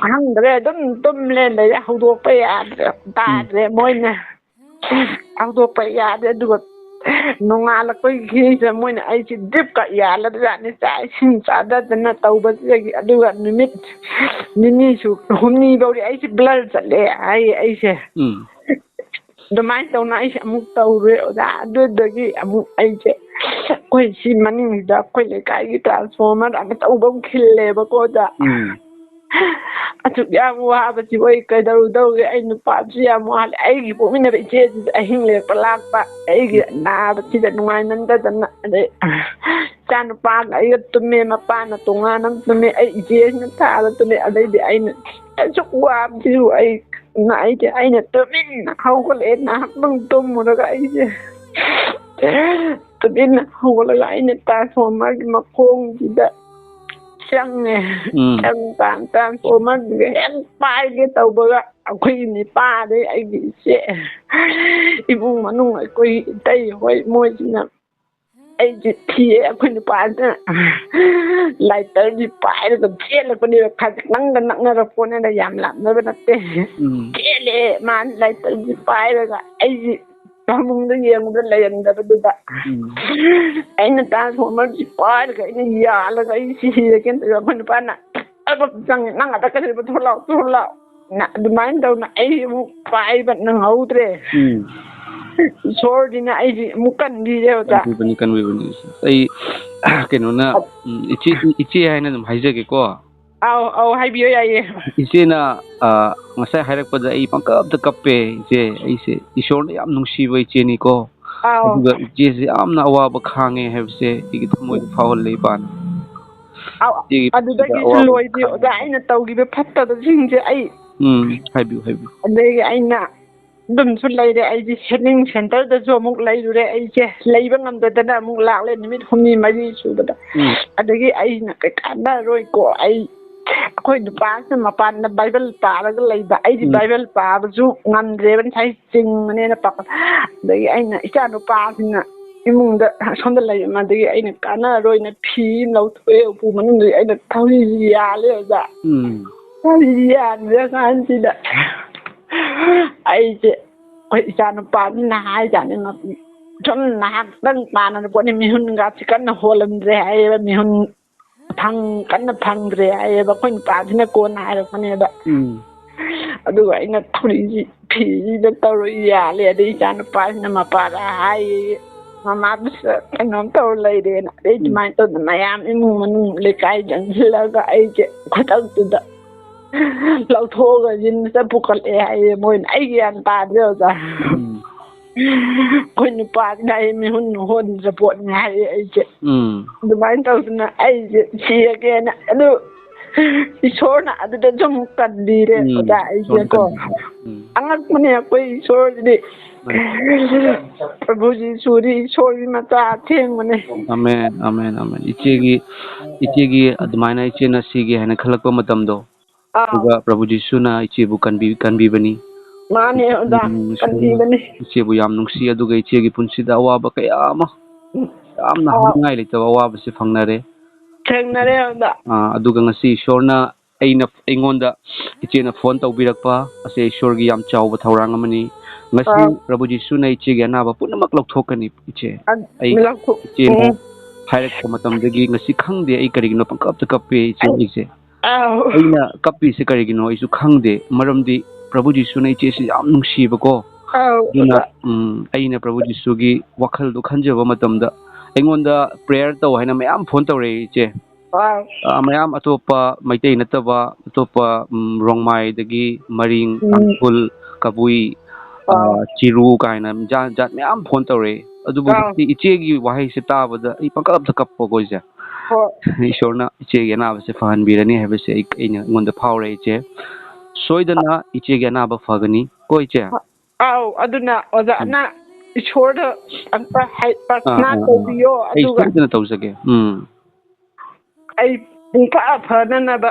ꯈꯪꯗ꯭ꯔꯦ ꯑꯗꯨꯝ ꯇꯨꯝꯂꯦ ꯂꯩꯔꯦ ꯍꯧꯗꯣꯛꯄ ꯌꯥꯗ꯭ꯔꯦ ꯇꯥꯗ꯭ꯔꯦ ꯃꯣꯏꯅ ꯍꯧꯗꯣꯛꯄ ꯌꯥꯗꯦ ꯑꯗꯨꯒ ꯅꯣꯡꯉꯥꯜꯂꯛꯄꯒꯤꯁꯤꯗ ꯃꯣꯏꯅ ꯑꯩꯁꯤ ꯗ꯭ꯔꯤꯞꯀ ꯌꯥꯜꯂꯕꯖꯥꯠꯅꯤ ꯆꯥꯛ ꯏꯁꯤꯡ ꯆꯥꯗꯗꯅ ꯇꯧꯕꯁꯤꯗꯒꯤ ꯑꯗꯨꯒ ꯅꯨꯃꯤꯠ ꯍꯨꯝꯅꯤ ꯐꯥꯎꯗꯤ ꯑꯩꯁꯦ ꯕ꯭ꯂꯔ ꯆꯠꯂꯦ ꯍꯥꯏꯌꯦ ꯑꯩꯁꯦ ꯑꯗꯨꯃꯥꯏꯅ ꯇꯧꯅ ꯑꯩꯁꯦ ꯑꯃꯨꯛ ꯇꯧꯔꯦ ꯑꯣꯖꯥ ꯑꯗꯨꯗꯒꯤ ꯑꯃꯨꯛ ꯑꯩꯁꯦ ꯑꯩꯈꯣই ꯁꯤ ꯃꯅꯤꯡꯁꯤꯗ ꯑꯩꯈꯣꯏ ꯂꯩꯀꯥꯏꯒꯤ ꯇ꯭ꯔꯥꯟꯁꯐꯣꯔꯃꯔ ꯑꯆꯧꯕ ꯑꯃ ꯈꯤꯜꯂꯦꯕꯀꯣ ꯑꯣꯖꯥ ꯑꯁꯨꯛ ꯌꯥꯝ ꯋꯥꯕꯁꯤꯕꯨ ꯑꯩ ꯀꯩꯗꯧꯗꯧꯒꯦ ꯑꯩ ꯅꯨꯄꯥꯁꯨ ꯌꯥꯝ ꯋꯥꯍꯜꯂꯦ ꯑꯩꯒꯤ ꯄꯣꯛꯃꯤꯟꯅꯕ ꯏꯆꯦꯁꯤꯁꯨ ꯑꯍꯤꯡ ꯂꯦꯛꯄ ꯂꯥꯛꯄ ꯑꯩꯒꯤ ꯅꯥꯕꯁꯤꯗ ꯅꯨꯡꯉꯥꯏꯃꯟꯗꯗꯅ ꯑꯗꯩ ꯏꯆꯥ ꯅꯨꯄꯥꯒ ꯑꯩꯒ ꯇꯨꯝꯃꯦ ꯃꯄꯥꯅ ꯇꯣꯉꯥꯟꯅ ꯇꯨꯝꯃꯦ ꯑꯩ ꯏꯆꯦꯁꯤꯅ ꯊꯥꯔ ꯇꯨꯝꯃꯦ ꯑꯗꯩꯗꯤ ꯑꯩꯅ ꯑꯁꯨꯛ ꯋꯥꯕꯁꯤꯕꯨ ꯑꯩꯅ ꯇꯨꯃꯤꯟꯅ ꯍꯧꯒꯠꯂꯛꯑꯦ ꯉꯥꯏꯍꯥꯛꯇꯪ ꯇꯨꯝꯃꯨꯔꯒ ꯑꯩꯁꯦ ꯇꯨꯃꯤꯟꯅ ꯍꯧꯒꯠꯂꯒ ꯑꯩꯅ ꯇ꯭ꯔꯥꯟꯁꯐꯣꯔꯃꯔꯒꯤ ꯃꯈꯣꯡꯁꯤꯗ ꯆꯪꯉꯦ ꯆꯪꯀꯥꯟ ꯇ꯭ꯔꯥꯟꯁꯐꯣꯔꯃꯔꯗꯨꯒ ꯍꯦꯛ ꯄꯥꯏꯒꯦ ꯇꯧꯕꯒ ꯑꯩꯈꯣꯏꯒꯤ ꯅꯤꯄꯥꯗꯩ ꯑꯩꯒꯤ ꯏꯆꯦ ꯏꯃꯨꯡ ꯃꯅꯨꯡ ꯑꯩꯈꯣꯏ ꯏꯇꯩ ꯍꯣꯏ ꯃꯣꯏꯁꯤꯅ ꯑꯩꯁꯦ ꯊꯤꯌꯦ ꯑꯩꯈꯣꯏ ꯅꯨꯄꯥꯁꯤꯅ ꯂꯥꯏꯇꯔꯁꯤ ꯄꯥꯏꯔꯒ ꯆꯦꯜꯂꯛꯄꯅꯦꯕ ꯈꯖꯤꯛꯇꯪꯒ ꯅꯛꯅꯔꯛꯄꯅꯤꯅ ꯌꯥꯝ ꯂꯥꯞꯅꯕ ꯅꯠꯇꯦ ꯆꯦꯜꯂꯦ ꯃꯥꯅ ꯂꯥꯏꯇꯔꯁꯤ ꯄꯥꯏꯔꯒ ꯑꯩꯁꯤ ꯐꯃꯨꯡꯗ ꯌꯦꯡꯕꯗ ꯂꯩꯔꯝꯗꯕꯗꯨꯗ ꯑꯩꯅ ꯇ꯭ꯔꯥꯟꯁꯐꯣꯔꯃꯔꯁꯤ ꯄꯥꯏꯔꯒ ꯑꯩꯅ ꯌꯥꯜꯂꯒ ꯑꯩ ꯁꯤꯔꯒꯦꯅ ꯇꯧꯔꯒ ꯑꯩꯈꯣꯏ ꯅꯨꯄꯥꯅ ꯆꯪꯉꯦ ꯅꯪ ꯑꯗ ꯀꯩꯗꯧꯕ ꯊꯣꯛꯂꯛꯑꯣ ꯑꯗꯨꯃꯥꯏꯅ ꯇꯧꯅ ꯑꯩ ꯑꯃꯨꯛ ꯄꯥꯏꯕ ꯅꯪꯍꯧꯗ꯭ꯔꯦ ꯏꯁꯣꯔꯁꯤꯅ ꯑꯩꯁꯤ ꯑꯃꯨꯛ ꯀꯟꯕꯤꯔꯦ ꯑꯣꯖꯥ ꯀꯟꯕꯤꯕꯅꯤ ꯑꯩ ꯀꯩꯅꯣꯅ ꯏꯆꯦ ꯍꯥꯏꯅ ꯑꯗꯨꯝ ꯍꯥꯏꯖꯒꯦꯀꯣ ꯑꯧ ꯍꯥꯏꯕꯤꯌꯨ ꯌꯥꯏꯌꯦ ꯏꯆꯦꯅ ꯉꯁꯥꯏ ꯍꯥꯏꯔꯛꯄꯗ ꯑꯩ ꯄꯪꯀꯞꯇ ꯀꯞꯄꯦ ꯏꯆꯦ ꯑꯩꯁꯦ ꯏꯁꯣꯔꯅ ꯌꯥꯝ ꯅꯨꯡꯁꯤꯕ ꯏꯆꯦꯅꯤꯀꯣ ꯑꯗꯨꯒ ꯏꯆꯦꯁꯦ ꯌꯥꯝꯅ ꯑꯋꯥꯕ ꯈꯥꯡꯉꯦ ꯍꯥꯏꯕꯁꯦ ꯑꯩꯒꯤ ꯊꯃꯣꯏꯗ ꯐꯥꯎꯍꯜꯂꯦ ꯏꯄꯥꯅ ꯑꯗꯨꯗꯒꯤꯁꯨ ꯂꯣꯏꯗꯦ ꯑꯣꯖꯥ ꯑꯩꯅ ꯇꯧꯈꯤꯕ ꯐꯠꯇꯕꯁꯤꯡꯁꯦ ꯑꯩ ꯍꯥꯏꯕꯤꯌꯨ ꯑꯗꯒꯤ ꯑꯩꯅ ꯑꯗꯨꯝꯁꯨ ꯂꯩꯔꯦ ꯑꯩꯁꯦ ꯍꯦꯂꯤꯡ ꯁꯦꯟꯇꯔꯗꯁꯨ ꯑꯃꯨꯛ ꯂꯩꯔꯨꯔꯦ ꯑꯩꯁꯦ ꯂꯩꯕ ꯉꯝꯗꯗꯅ ꯑꯃꯨꯛ ꯂꯥꯛꯂꯦ ꯅꯨꯃꯤꯠ 6-7 ꯁꯨꯕꯗ ꯑꯗꯒꯤ ꯑꯩꯅ ꯀꯥꯟꯅꯔꯣꯏꯀꯣ ꯑꯩꯈꯣꯏ ꯅꯨꯄꯥꯁꯤꯅ ꯃꯄꯥꯟꯗ ꯕꯥꯏꯕꯜ ꯄꯥꯔꯒ ꯂꯩꯕ ꯑꯩꯗꯤ ꯕꯥꯏꯕꯜ ꯄꯥꯕꯁꯨ ꯉꯝꯗ꯭ꯔꯦꯕ ꯉꯁꯥꯏ ꯆꯤꯡꯕꯅꯦꯅ ꯑꯗꯒꯤ ꯑꯩꯅ ꯏꯆꯥ ꯅꯨꯄꯥꯁꯤꯅ ꯏꯃꯨꯡꯗ ꯑꯁꯣꯝꯗ ꯂꯩꯕ ꯑꯗꯒꯤ ꯑꯩꯅ ꯀꯥꯟꯅꯔꯣꯏꯅ ꯐꯤ ꯂꯧꯊꯣꯛꯑꯦ ꯎꯄꯨ ꯃꯅꯨꯡꯗꯒꯤ ꯑꯩꯅ ꯊꯧꯔꯤꯁꯤ ꯌꯥꯜꯂꯦ ꯑꯣꯖꯥ ꯊꯧꯔꯤꯁꯤ ꯌꯥꯟꯕꯀꯥꯟꯁꯤꯗ ꯑꯩꯁꯦ ꯑꯩꯈꯣꯏ ꯏꯆꯥ ꯅꯨꯄꯥꯁꯤꯅ ꯍꯥꯏꯖꯥꯠꯅꯤ ꯁꯨꯝ ꯉꯥꯏꯍꯥꯛꯇꯪ ꯄꯥꯅꯅ ꯄꯣꯠꯅꯤ ꯃꯤꯍꯨꯟꯒꯁꯤ ꯀꯟꯅ ꯍꯣꯜꯂꯝꯗ꯭ꯔꯦ ꯍꯥꯏꯌꯦꯕ ꯃꯤꯍꯨꯟ ꯀꯟꯅ ꯐꯪꯗ꯭ꯔꯦ ꯍꯥꯏꯌꯦꯕ ꯑꯩꯈꯣꯏ ꯅꯨꯄꯥꯁꯤꯅ ꯀꯣꯟꯅ ꯍꯥꯏꯔꯛꯄꯅꯦꯕ ꯑꯗꯨꯒ ꯑꯩꯅ ꯊꯧꯔꯤꯁꯤ ꯐꯤꯁꯤꯗ ꯇꯧꯔ ꯌꯥꯜꯂꯦ ꯑꯗꯩ ꯏꯆꯥ ꯅꯨꯄꯥꯁꯤꯅ ꯃꯄꯥꯗ ꯍꯥꯏꯌꯦ ꯃꯃꯥꯗꯨꯁꯨ ꯀꯩꯅꯣꯝ ꯇꯧꯔ ꯂꯩꯔꯦꯅ ꯑꯗꯩ ꯑꯗꯨꯃꯥꯏꯅ ꯇꯧꯗꯅ ꯃꯌꯥꯝ ꯏꯃꯨꯡ ꯃꯅꯨꯡ ꯂꯩꯀꯥꯏ ꯆꯪꯁꯤꯜꯂꯒ ꯑꯩꯁꯦ ꯈꯨꯗꯛꯇꯨꯗ ꯂꯧꯊꯣꯛꯑꯒ ꯌꯨꯝꯗ ꯄꯨꯈꯠꯂꯛꯑꯦ ꯍꯥꯏꯌꯦ ꯃꯣꯏꯅ ꯑꯩ ꯒ꯭ꯌꯥꯟ ꯇꯥꯗ꯭ꯔꯦ ꯑꯣꯖꯥ ꯑꯩꯈꯣꯏ ꯅꯨꯄꯥꯁꯤꯅ ꯑꯩ ꯃꯤꯍꯨꯟ ꯍꯣꯟꯗ꯭ꯔ ꯄꯣꯠꯅꯤ ꯍꯥꯏꯌꯦ ꯑꯩꯁꯦ ꯑꯗꯨꯃꯥꯏꯅ ꯇꯧꯗꯅ ꯑꯩꯁꯦ ꯁꯤꯔꯒꯦꯅ ꯑꯗꯨ ꯏꯁꯣꯔꯅ ꯑꯗꯨꯗꯁꯨ ꯑꯃꯨꯛ ꯀꯟꯕꯤꯔꯦ ꯑꯣꯖꯥ ꯑꯩꯁꯦꯀꯣ ꯑꯉꯛꯄꯅꯦ ꯑꯩꯈꯣꯏ ꯏꯁꯣꯔꯁꯤꯗꯤ ꯄ꯭ꯔꯚꯨ ꯖꯤꯁꯨꯗꯤ ꯏꯁꯣꯔꯒꯤ ꯃꯆꯥ ꯑꯁꯦꯡꯕꯅꯦ ꯑꯃꯦꯟ ꯏꯆꯦꯒꯤ ꯑꯗꯨꯃꯥꯏꯅ ꯏꯆꯦꯅ ꯁꯤꯒꯦ ꯍꯥꯏꯅ ꯈꯜꯂꯛꯄ ꯃꯇꯝꯗꯣ ꯑꯗꯨꯒ ꯄ꯭ꯔꯚꯨ ꯖꯤꯁꯨꯅ ꯏꯆꯦꯕꯨ ꯀꯟꯕꯤꯕꯅꯤ ꯃꯥꯅꯦ ꯑꯣꯖꯥ ꯀꯟꯕꯤꯕꯅꯤ ꯏꯆꯦꯕꯨ ꯌꯥꯝ ꯅꯨꯡꯁꯤ ꯑꯗꯨꯒ ꯏꯆꯦꯒꯤ ꯄꯨꯟꯁꯤꯗ ꯑꯋꯥꯕ ꯀꯌꯥ ꯑꯃ ꯌꯥꯝꯅ ꯍꯧꯅꯤꯡꯉꯥꯏ ꯂꯩꯇꯕ ꯑꯋꯥꯕꯁꯤ ꯊꯦꯡꯅꯔꯦ ꯑꯣꯖꯥ ꯑꯗꯨꯒ ꯉꯁꯤ ꯏꯁꯣꯔꯅ ꯑꯩꯉꯣꯟꯗ ꯏꯆꯦꯅ ꯐꯣꯟ ꯇꯧꯕꯤꯔꯛꯄ ꯑꯁꯤ ꯏꯁꯣꯔꯒꯤ ꯌꯥꯝ ꯆꯥꯎꯕ ꯊꯧꯔꯥꯡ ꯑꯃꯅꯤ ꯉꯁꯤ ꯄ꯭ꯔꯚꯨ ꯖꯤꯁꯨꯅ ꯏꯆꯦꯒꯤ ꯑꯅꯥꯕ ꯄꯨꯝꯅꯃꯛ ꯂꯧꯊꯣꯛꯀꯅꯤ ꯏꯆꯦ ꯏꯆꯦꯅ ꯍꯥꯏꯔꯛꯄ ꯃꯇꯝꯗꯒꯤ ꯉꯁꯤ ꯈꯪꯗꯦ ꯑꯩ ꯀꯔꯤꯒꯤꯅꯣ ꯄꯪꯀꯞꯇ ꯀꯞꯄꯦ ꯏꯆꯦ ꯑꯩꯅ ꯀꯞꯄꯤꯁꯦ ꯀꯔꯤꯒꯤꯅꯣ ꯑꯩꯁꯨ ꯈꯪꯗꯦ ꯃꯔꯝꯗꯤ Prabhu Jisu na iche si yam nungsiba ko. Duna aina Prabhu Jisu gi wakhal do khanjaba matamda aingonda prayer taw haina mayam phone taw re iche. Mayam atopa maitai nataba atopa rongmai dagi maring tangkul kabui chiru kaina jat jat mayam phone taw re adubu iche gi wahai se tabada I pangkap thakap po ko ja. Ishorna iche gi na ba se fahan birani habe se aina ngonda phawre iche soidana iche gi na ba fagani ko iche. Aduna oza na ishorda anta hai patna ko biyo aduga ai tawsage ai pungpa phana na ba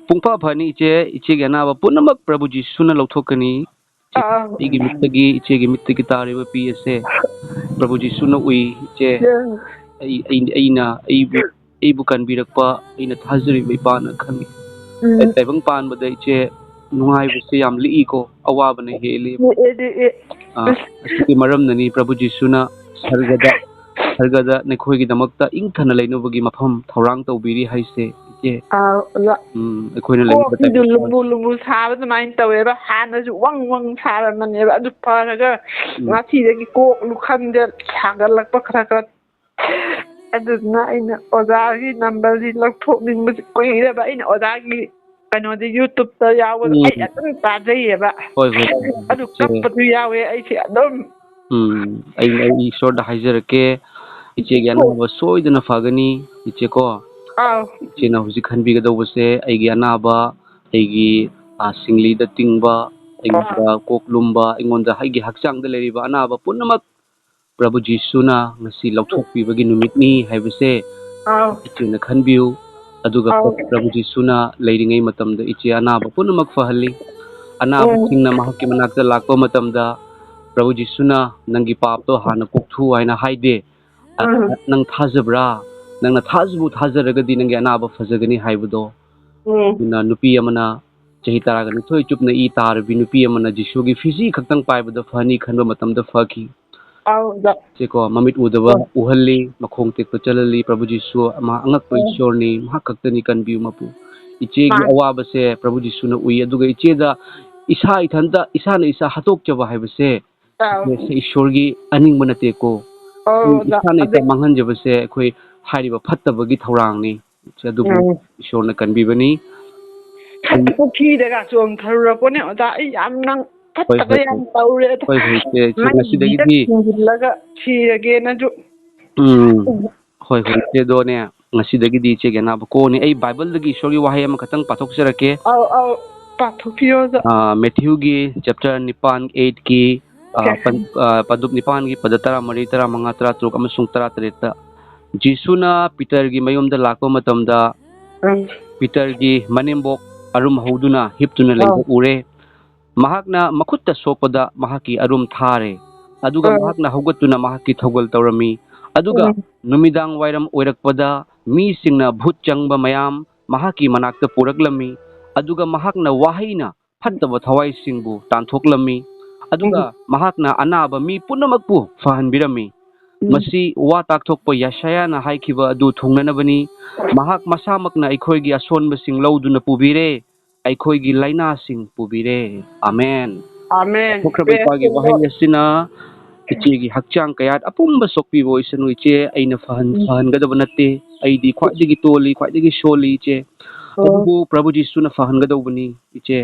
pungpa phani iche gi na ba punamak Prabhu Jisu na lauthokani igi mittagi iche gi mittagi tare ba pi ase Prabhu Jisu na ui iche aina aibu kanbirakpa aina thajari ba ipana khangi taibang pan bada iche nungai buse yam li ko awa bane hele asiki maram nani Prabhu Jisu na sargada nekhoi gi damakta ingthana leinobagi mafam thorang tawbiri haise iche akoina lein bata lubu saba damain taweba hana ju wang saba maneba adu paraga ngati dagi ko lukhande sagalakpa khara aduna aina odagi number di lakthokning mu koireba aina odagi kanode YouTube ta yawa ai adum tajayeba adu kapatu yawe ai si adum ai sorda haijarake iche gyana ba soidana fagani iche ko iche na huji khanbi ga dawse ai gyana ba ai gi singli da tingba ai ga koklumba ingonda hai gi hakchang da leriba anaba punamak Prabhu Jisu na ngasi lauthokpi bagi numitni haibase iche na khanbiu aduga Prabhu Jisu na leiringai matamda iche anaba punamak fahalli anaba singna mahakki manakta lakpa matamda Prabhu Jisu na nangi pap to hana kokthu haina haide nang thajabra nangna thajbu thajaragadi nangi anaba fajagani haibudo na nupi amana chahi taraga ni thoi chupna I tarbi nupi amana Jisu gi physi khaktang paibada fani khanba matamda faki cheko mamit udaba uhalli makhong tekpa chalali Prabhu Jisu ama angak pa ishorni mahakaktani kanbiu mapu iche gi awaba se Prabhu Jisu na ui aduga iche da isa ithanda isa na isa hatok chaba haibase se ishorgi aning manate ko isa na isa manghan jaba se khoi hariba phattabagi thorangni adubu ishorna kanbibani puki daga chom tharura pone oda ai yam nang phattaba yam taure ngasidagi laga chirage na ju hoi se do ne ngasidagi di che gena ko ni ai Bible dagi ishorgi wahai ama khatang pathok sarake pathokio Matthew gi chapter 9 8 ki padup nipan gi padatara mari tara manga tara truk amasung tara treta Jisu na Peter gi mayom da lakpa matamda Peter gi manimbok arum hoduna hiptuna lei ure mahakna makhutta sokpada mahaki arum thare aduga mahakna hogatuna mahaki thogal tawrami aduga numidang wairam oirakpada mi singna bhut changba mayam mahaki manakta puraklami aduga mahakna wahaina phattaba thawai singbu tanthoklammi aduga mahakna anaba mi punamakpu fahanbirami masi wa takthokpa Yashaya na haikiba adu thungnanabani mahak masamakna aikhoigi asonba sing lawduna pubire aikhoigi laina sing pubire amen khokrabai pagi wahai asina ichegi hakchang kayat apumba sokpi bo isanu iche aina fahan gadaba natte aidi khwaidigi toli khwaidigi sholi iche adubu Prabhu Jisu na fahan gadawbani iche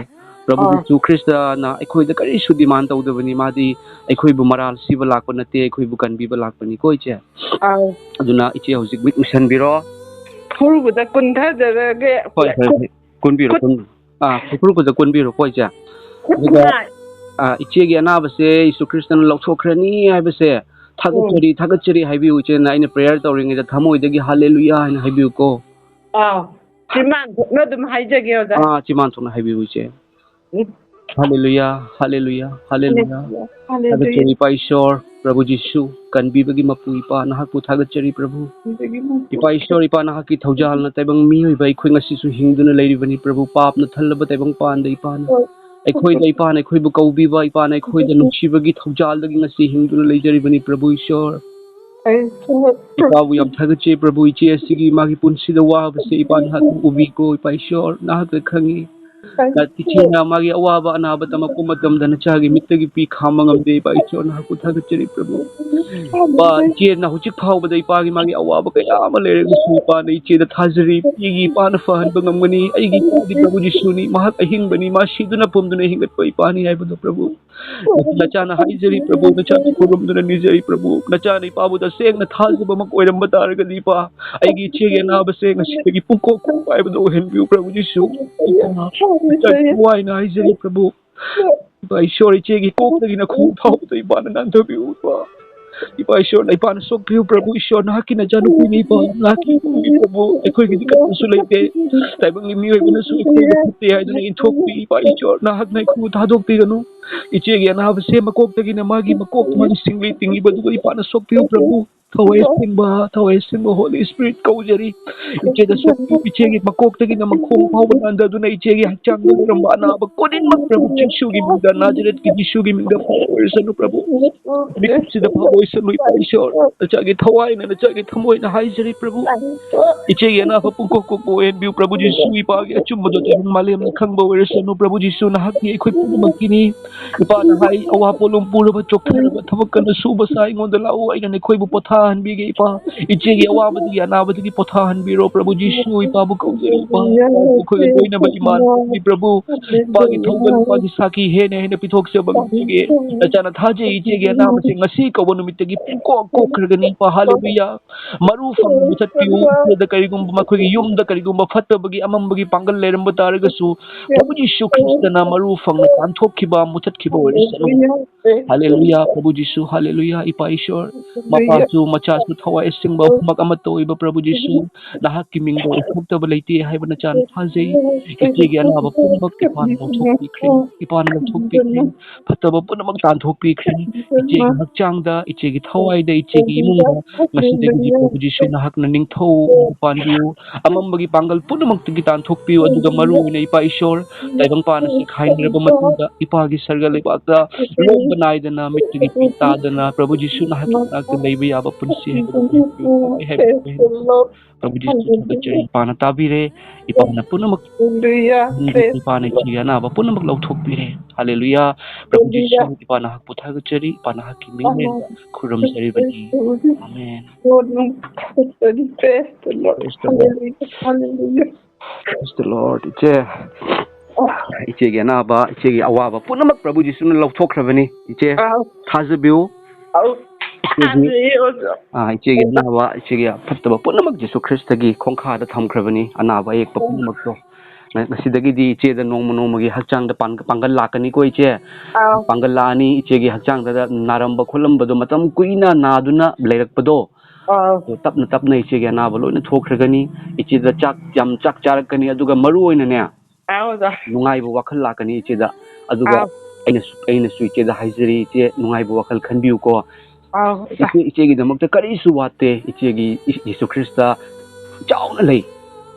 Prabhu Jisu Krista na aikhoida kari su demand tawdabani madi aikhoibu maral siba lakpa natte aikhoibu kanbiba lakpani ko iche aduna iche hojik bit mission biro furuguda kunthajarage kunbiro furuguda kunbiro ko iche iche gi anabase Isu Krista na lauthokhrani haibase thagachari haibiu iche na ina prayer tawringa da thamoidagi hallelujah haina haibiu ko chiman no dum haijage oda chiman thona haibiu iche hallelujah hallelujah hallelujah thagachari paishor Prabhu Jisu kanbibagi mapu ipa nahakpu thagachari Prabhu ipa ishor ipa nahaki thaujal na taibang mi bai khoi ngasi su hingduna leiribani Prabhu pap na thalaba taibang pan da ipa na aikhoida ipa na aikhoibu kaubiba ipa na aikhoida nuksibagi thaujal dagi ngasi hingduna leijaribani Prabhu ishor ipabu yam thagache Prabhu iche asigi magi punsida wabase ipa nahak ubi ko ipa ishor nahak khangi ꯏꯆꯦꯅ ꯃꯥꯒꯤ ꯑꯋꯥꯕ ꯑꯅꯥꯕ ꯇꯝꯃꯛꯄ ꯃꯇꯝꯗ ꯅꯆꯥꯒꯤ ꯃꯤꯠꯇꯒꯤ ꯄꯤ ꯈꯥꯝꯕ ꯉꯝꯗꯦ ꯏꯄꯥ ꯏꯁꯣꯔ ꯅꯍꯥꯛꯄꯨ ꯊꯥꯒꯠꯆꯔꯤ ꯄ꯭ꯔꯚꯨ ꯏꯄꯥ ꯏꯆꯦꯅ ꯍꯧꯖꯤꯛ ꯐꯥꯎꯕꯗ ꯏꯄꯥꯒꯤ ꯃꯥꯒꯤ ꯑꯋꯥꯕ ꯀꯌꯥ ꯑꯃ ꯂꯩꯔꯒꯁꯨ ꯏꯄꯥꯅ ꯏꯆꯦꯗ ꯊꯥꯖꯔꯤ ꯏꯒꯤ ꯏꯄꯥꯅ ꯐꯍꯟꯕ ꯉꯝꯒꯅꯤ ꯑꯩꯒꯤ ꯏꯄꯥꯗꯤ ꯄ꯭ꯔꯚꯨ ꯖꯤꯁꯨꯅꯤ ꯃꯍꯥꯛ ꯑꯍꯤꯡꯕꯅꯤ ꯃꯥ ꯁꯤꯗꯨꯅ ꯄꯨꯝꯗꯨꯅ ꯍꯤꯡꯒꯠꯄ ꯏꯄꯥꯅꯤ ꯍꯥꯏꯕꯗꯣ ꯄ꯭ꯔꯚꯨ ꯅꯆꯥꯅ ꯍꯥꯏꯖꯔꯤ ꯄ꯭ꯔꯚꯨ ꯅꯆꯥꯅ ꯈꯨꯔꯨꯝꯗꯨꯅ ꯅꯤꯖꯔꯤ ꯄ꯭ꯔꯚꯨ ꯅꯆꯥꯅ ꯏꯄꯥꯕꯨ ꯇꯁꯦꯡꯅ ꯊꯥꯖꯕꯃꯛ ꯑꯣꯏꯔꯝꯕ ꯇꯥꯔꯒꯗꯤ ꯏꯄꯥ ꯑꯩꯒꯤ ꯏꯆꯦꯒꯤ ꯑꯅꯥꯕꯁꯦ ꯉꯁꯤꯗꯒꯤ ꯄꯨꯡꯀꯣꯛ ꯀꯣꯛꯄ ꯍꯥꯏꯕꯗꯣ ꯑꯣꯏꯍꯟꯕꯤꯌꯨ ꯄ꯭ꯔꯚꯨ ꯖꯤꯁꯨ ꯋꯥꯏꯅ ꯍꯥꯏꯖꯔꯤ ꯄ꯭ꯔꯚꯨ ꯏꯄꯥ ꯏꯁꯣꯔ ꯏꯆꯦꯒꯤ ꯀꯣꯛꯇꯒꯤꯅ ꯈꯣꯡ ꯐꯥꯎꯕꯗ ꯏꯄꯥꯅ ꯅꯥꯟꯊꯕꯤꯌꯨ ꯏꯄꯥ ꯏꯁꯣꯔ ꯏꯄꯥꯅ ꯁꯣꯛꯄꯤꯌꯨ ꯄ꯭ꯔꯚꯨ ꯏꯁꯣꯔ ꯅꯍꯥꯛꯀꯤ ꯅꯆꯥꯅꯨꯄꯤꯅꯤ ꯏꯄꯥ ꯅꯍꯥꯛꯀꯤ ꯏꯄꯨꯒꯤ ꯄ꯭ꯔꯚꯨ ꯑꯩꯈꯣꯏꯒꯤꯗꯤ ꯀꯔꯤꯁꯨ ꯂꯩꯇꯦ ꯇꯥꯏꯕꯪꯒꯤ ꯃꯤꯑꯣꯏꯕꯅꯁꯨ ꯑꯩꯈꯣꯏꯕꯨ ꯐꯠꯇꯦ ꯍꯥꯏꯗꯨꯅ ꯏꯟꯊꯣꯛꯄꯤ ꯏꯄꯥ ꯏꯁꯣꯔ ꯅꯍꯥꯛꯅ ꯑꯩꯈꯣꯏꯕꯨ ꯊꯥꯗꯣꯛꯄꯤꯒꯅꯨ ꯏꯆꯦꯒꯤ ꯑꯅꯥꯕꯁꯦ ꯃꯀꯣꯛꯇꯒꯤꯅ ꯃꯥꯒꯤ ꯃꯀꯣꯛ ꯃꯥꯒꯤ ꯁꯤꯡꯂꯤ ꯇꯤꯡꯉꯤꯕꯗꯨꯒ ꯏꯄꯥꯅ ꯁꯣꯛꯄꯤꯌꯨ ꯄ꯭ꯔꯚꯨ ꯊꯋꯥꯏ ꯑꯁꯦꯡꯕ ꯍꯣꯂꯤ ꯁ꯭ꯄꯤꯔꯤꯠ ꯀꯧꯖꯔꯤ ꯏꯆꯦꯗ ꯁꯣꯛꯄꯤꯌꯨ ꯏꯆꯦꯒꯤ ꯃꯀꯣꯛꯇꯒꯤꯅ ꯃꯈꯣꯡ ꯐꯥꯎꯕ ꯅꯥꯟꯊꯗꯨꯅ ꯏꯆꯦꯒꯤ ꯍꯛꯆꯥꯡꯗ ꯂꯩꯔꯝꯕ ꯑꯅꯥꯕ ꯈꯨꯗꯤꯡꯃꯛ ꯄ꯭ꯔꯚꯨ ꯖꯤꯁꯨꯒꯤ ꯃꯤꯡꯗ ꯅꯥꯖꯔꯦꯠꯀꯤ ꯖꯤꯁꯨꯒꯤ ꯃꯤꯡꯗ ꯐꯕ ꯑꯣꯏꯔꯁꯅꯨ ꯄ꯭ꯔꯚꯨ ꯃꯤꯀꯨꯞꯁꯤꯗ ꯐꯕ ꯑꯣꯏꯁꯅꯨ ꯏꯄꯥ ꯏꯁꯣꯔ ꯅꯆꯥꯒꯤ ꯊꯋꯥꯏꯅ ꯅꯆꯥꯒꯤ ꯊꯃꯣꯏꯅ ꯍꯥꯏꯖꯔꯤ ꯄ꯭ꯔꯚꯨ ꯏꯆꯦꯒꯤ ꯑꯅꯥꯕ ꯄꯨꯡꯀꯣꯛ ꯀꯣꯛꯄ ꯑꯣꯏꯍꯟꯕꯤꯌꯨ ꯄ꯭ꯔꯚꯨ ꯖꯤꯁꯨ ꯏꯄꯥꯒꯤ ꯑꯆꯨꯝꯕꯗꯣ ꯇꯥꯏꯕꯪ ꯃꯥꯂꯦꯝꯅ ꯈꯪꯕ ꯑꯣꯏꯔꯁꯅꯨ ꯄ꯭ꯔꯚꯨ ꯖꯤꯁꯨ ꯅꯍꯥꯛꯀꯤ ꯑꯩꯈꯣꯏ ꯄꯨꯝꯅꯃꯛꯀꯤꯅꯤ ꯏꯄꯥꯅ ꯍꯥꯏ ꯑꯋꯥ ꯄꯣꯠꯂꯨꯝ ꯄꯨꯔꯕ ꯆꯣꯛꯊꯔꯕ ꯊꯕꯛ ꯀꯟꯅ ꯁꯨꯕ ꯁꯥ ꯑꯩꯉꯣꯟꯗ ꯂꯥꯛꯎ ꯑꯩꯅ ꯅꯈꯣꯏꯕꯨ ꯄꯣꯊꯥꯍꯟꯕꯤꯒꯦ ꯏꯄꯥ ꯏꯆꯦꯒꯤ ꯑꯋꯥꯕꯗꯒꯤ ꯑꯅꯥꯕꯗꯒꯤ ꯄꯣꯊꯥꯍꯟꯕꯤꯔꯣ ꯄ꯭ꯔꯚꯨ ꯖꯤꯁꯨ ꯏꯄꯥꯕꯨ ꯀꯧꯖꯔꯤ ꯏꯄꯥ ꯑꯩꯈꯣꯏꯒ ꯂꯣꯏꯅꯕ ꯏꯃꯥꯟ ꯄ꯭ꯔꯚꯨ ꯏꯄꯥꯒꯤ ꯊꯧꯒꯜ ꯏꯄꯥꯒꯤ ꯁꯥꯈꯤ ꯍꯦꯟꯅ ꯍꯦꯟꯅ ꯄꯤꯊꯣꯛꯆꯕ ꯉꯝꯖꯒꯦ ꯅꯆꯥꯅ ꯊꯥꯖꯩ ꯏꯆꯦꯒꯤ ꯑꯅꯥꯕꯁꯦ ꯉꯁꯤ ꯀꯧꯕ ꯅꯨꯃꯤꯠꯇꯒꯤ ꯄꯨꯡꯀꯣꯛ ꯀꯣꯛꯈ꯭ꯔꯒꯅꯤ ꯏꯄꯥ ꯍꯜꯂꯦꯂꯨꯌꯥ ꯃꯔꯨ ꯐꯪꯅ ꯃꯨꯊꯠꯄꯤꯌꯨ ꯏꯆꯦꯗ ꯀꯔꯤꯒꯨꯝꯕ ꯃꯈꯣꯏꯒꯤ ꯌꯨꯝꯗ ꯀꯔꯤꯒꯨꯝꯕ ꯐꯠꯇꯕꯒꯤ ꯑꯃꯝꯕꯒꯤ ꯄꯥꯡꯒꯜ ꯂꯩꯔꯝꯕ ꯇꯥꯔꯒꯁꯨ ꯄ꯭ꯔꯚꯨ ꯖꯤꯁꯨ ꯈ꯭ꯔꯤꯁꯇꯅ ꯃꯔꯨ ꯐꯪꯅ ꯇꯥꯟꯊꯣꯛꯈꯤꯕ ꯃꯨꯊꯠꯈꯤꯕ ꯑꯣꯏꯔꯁꯅꯨ ꯍꯜꯂꯦꯂꯨꯌꯥ ꯄ꯭ꯔꯚꯨ ꯖꯤꯁꯨ ꯍꯜꯂꯦꯂꯨꯌꯥ ꯏꯄꯥ ꯏꯁꯣꯔ ꯃꯄꯥꯁꯨ ꯃꯆꯥꯁꯨ ꯊꯋꯥꯏ ꯑꯁꯦꯡꯕ ꯑꯍꯨꯝꯃꯛ ꯑꯃꯠꯇ ꯑꯣꯏꯕ ꯄ꯭ꯔꯚꯨ ꯖꯤꯁꯨ ꯅꯍꯥꯛꯀꯤ ꯃꯤꯡꯗ ꯑꯣꯏꯊꯣꯛꯇꯕ ꯂꯩꯇꯦ ꯍꯥꯏꯕ ꯅꯆꯥꯅ ꯊꯥꯖꯩ ꯏꯆꯦꯒꯤ ꯑꯅꯥꯕ ꯄꯨꯝꯅꯃꯛ ꯏꯄꯥꯅ ꯂꯧꯊꯣꯛꯄꯤꯈ꯭ꯔꯦ ꯏꯄꯥꯅ ꯂꯧꯊꯣꯛꯄꯤꯈ꯭ꯔꯦ ꯐꯠꯇꯕ ꯄꯨꯝꯅꯃꯛ ꯇꯥꯟꯊꯣꯛꯄꯤꯈ꯭ꯔꯦ ꯏꯆꯦꯒꯤ ꯍꯛꯆꯥꯡꯗ ꯏꯆꯦꯒꯤ ꯊꯋꯥꯏꯗ ꯏꯆꯦꯒꯤ ꯏꯃꯨꯡꯗ ꯉꯁꯤꯗꯒꯤꯗꯤ ꯄ꯭ꯔꯚꯨ ꯖꯤꯁꯨ ꯅꯍꯥꯛꯅ ꯅꯤꯡꯊꯧ ꯄꯥꯟꯕꯤꯌꯨ ꯑꯃꯝꯕꯒꯤ ꯄꯥꯡꯒꯜ ꯄꯨꯝꯅꯃꯛꯇꯒꯤ ꯇꯥꯟꯊꯣꯛꯄꯤꯌꯨ ꯑꯗꯨꯒ ꯃꯔꯨꯑꯣꯏꯅ ꯏꯄꯥ ꯏꯁꯣꯔ ꯇꯥꯏꯕꯪꯄꯥꯟ ꯑꯁꯤ ꯈꯥꯏꯅꯔꯕ ꯃꯇꯨꯡꯗ ꯏꯄꯥꯒꯤ ꯁꯔꯒ ꯂꯩꯕꯥꯛꯇ ꯂꯣꯡꯕ ꯅꯥꯏꯗꯅ ꯃꯤꯠꯇꯒꯤ ꯄꯤ ꯇꯥꯗꯅ ꯄ꯭ꯔꯚꯨ ꯖꯤꯁꯨ ꯅꯍꯥꯛꯀꯤ ꯃꯅꯥꯛꯇ ꯂꯩꯕ ꯌꯥꯕ ꯄꯨꯟꯁꯤ ꯍꯥꯏꯕꯗꯨ ꯑꯣꯏꯍꯟꯕꯤꯌꯨ ꯊꯋꯥꯏ ꯍꯥꯏꯕꯗꯨ ꯑꯣꯏꯍꯟꯕꯤꯌꯨ ꯄ꯭ꯔꯚꯨ ꯖꯤꯁꯨ ꯊꯥꯒꯠꯆꯔꯤ ꯏꯄꯥꯅ ꯇꯥꯕꯤꯔꯦ ꯏꯄꯥꯅ ꯄꯨꯝꯅꯃꯛ ꯏꯄꯥꯅ ꯏꯆꯦꯒꯤ ꯑꯅꯥꯕ ꯄꯨꯝꯅꯃꯛ ꯂꯧꯊꯣꯛꯄꯤꯔꯦ ꯍꯜꯂꯦꯂꯨꯌꯥ ꯄ꯭ꯔꯚꯨ ꯖꯤꯁꯨ ꯏꯄꯥ ꯅꯍꯥꯛꯄꯨ ꯊꯥꯒꯠꯆꯔꯤ ꯏꯄꯥ ꯅꯍꯥꯛꯀꯤ ꯃꯤꯡꯂꯦꯟꯗ ꯈꯨꯔꯨꯝꯖꯔꯤꯕꯅꯤ amen Praise the Lord. Praise the Lord. 이제 나봐 이제 아와봐 पुनमक प्रभु जिसुने लौथोख्रबनी इचे थाजबिउ इचे नावा इचे फत्तबा पुनमक जिसु ख्रिस्टगी खोंखादा थमख्रबनी अनाबा एकपा पुनमक तो ngasiदगी इचे नोंमगी हचांग पांगल लाकनी को इचे पांगल लानी इचे हचांग नारंब खुलंबदो मतम कुइना नादुना लेरकपदो तपना तपना इचे अनाबा लोइना थोख्रगनी इचे चाक चारकनी अदुगा मरु ओइनने नुंगाइबो वाखल लाकनी इचेदा अदुगा अइना सुइचेदा हाइजरी इचे नुंगाइबो वाखल खनबिउ को इचेगी दमकता करिसु वाते इचेगी यीशु ख्रिस्ता चाउना लई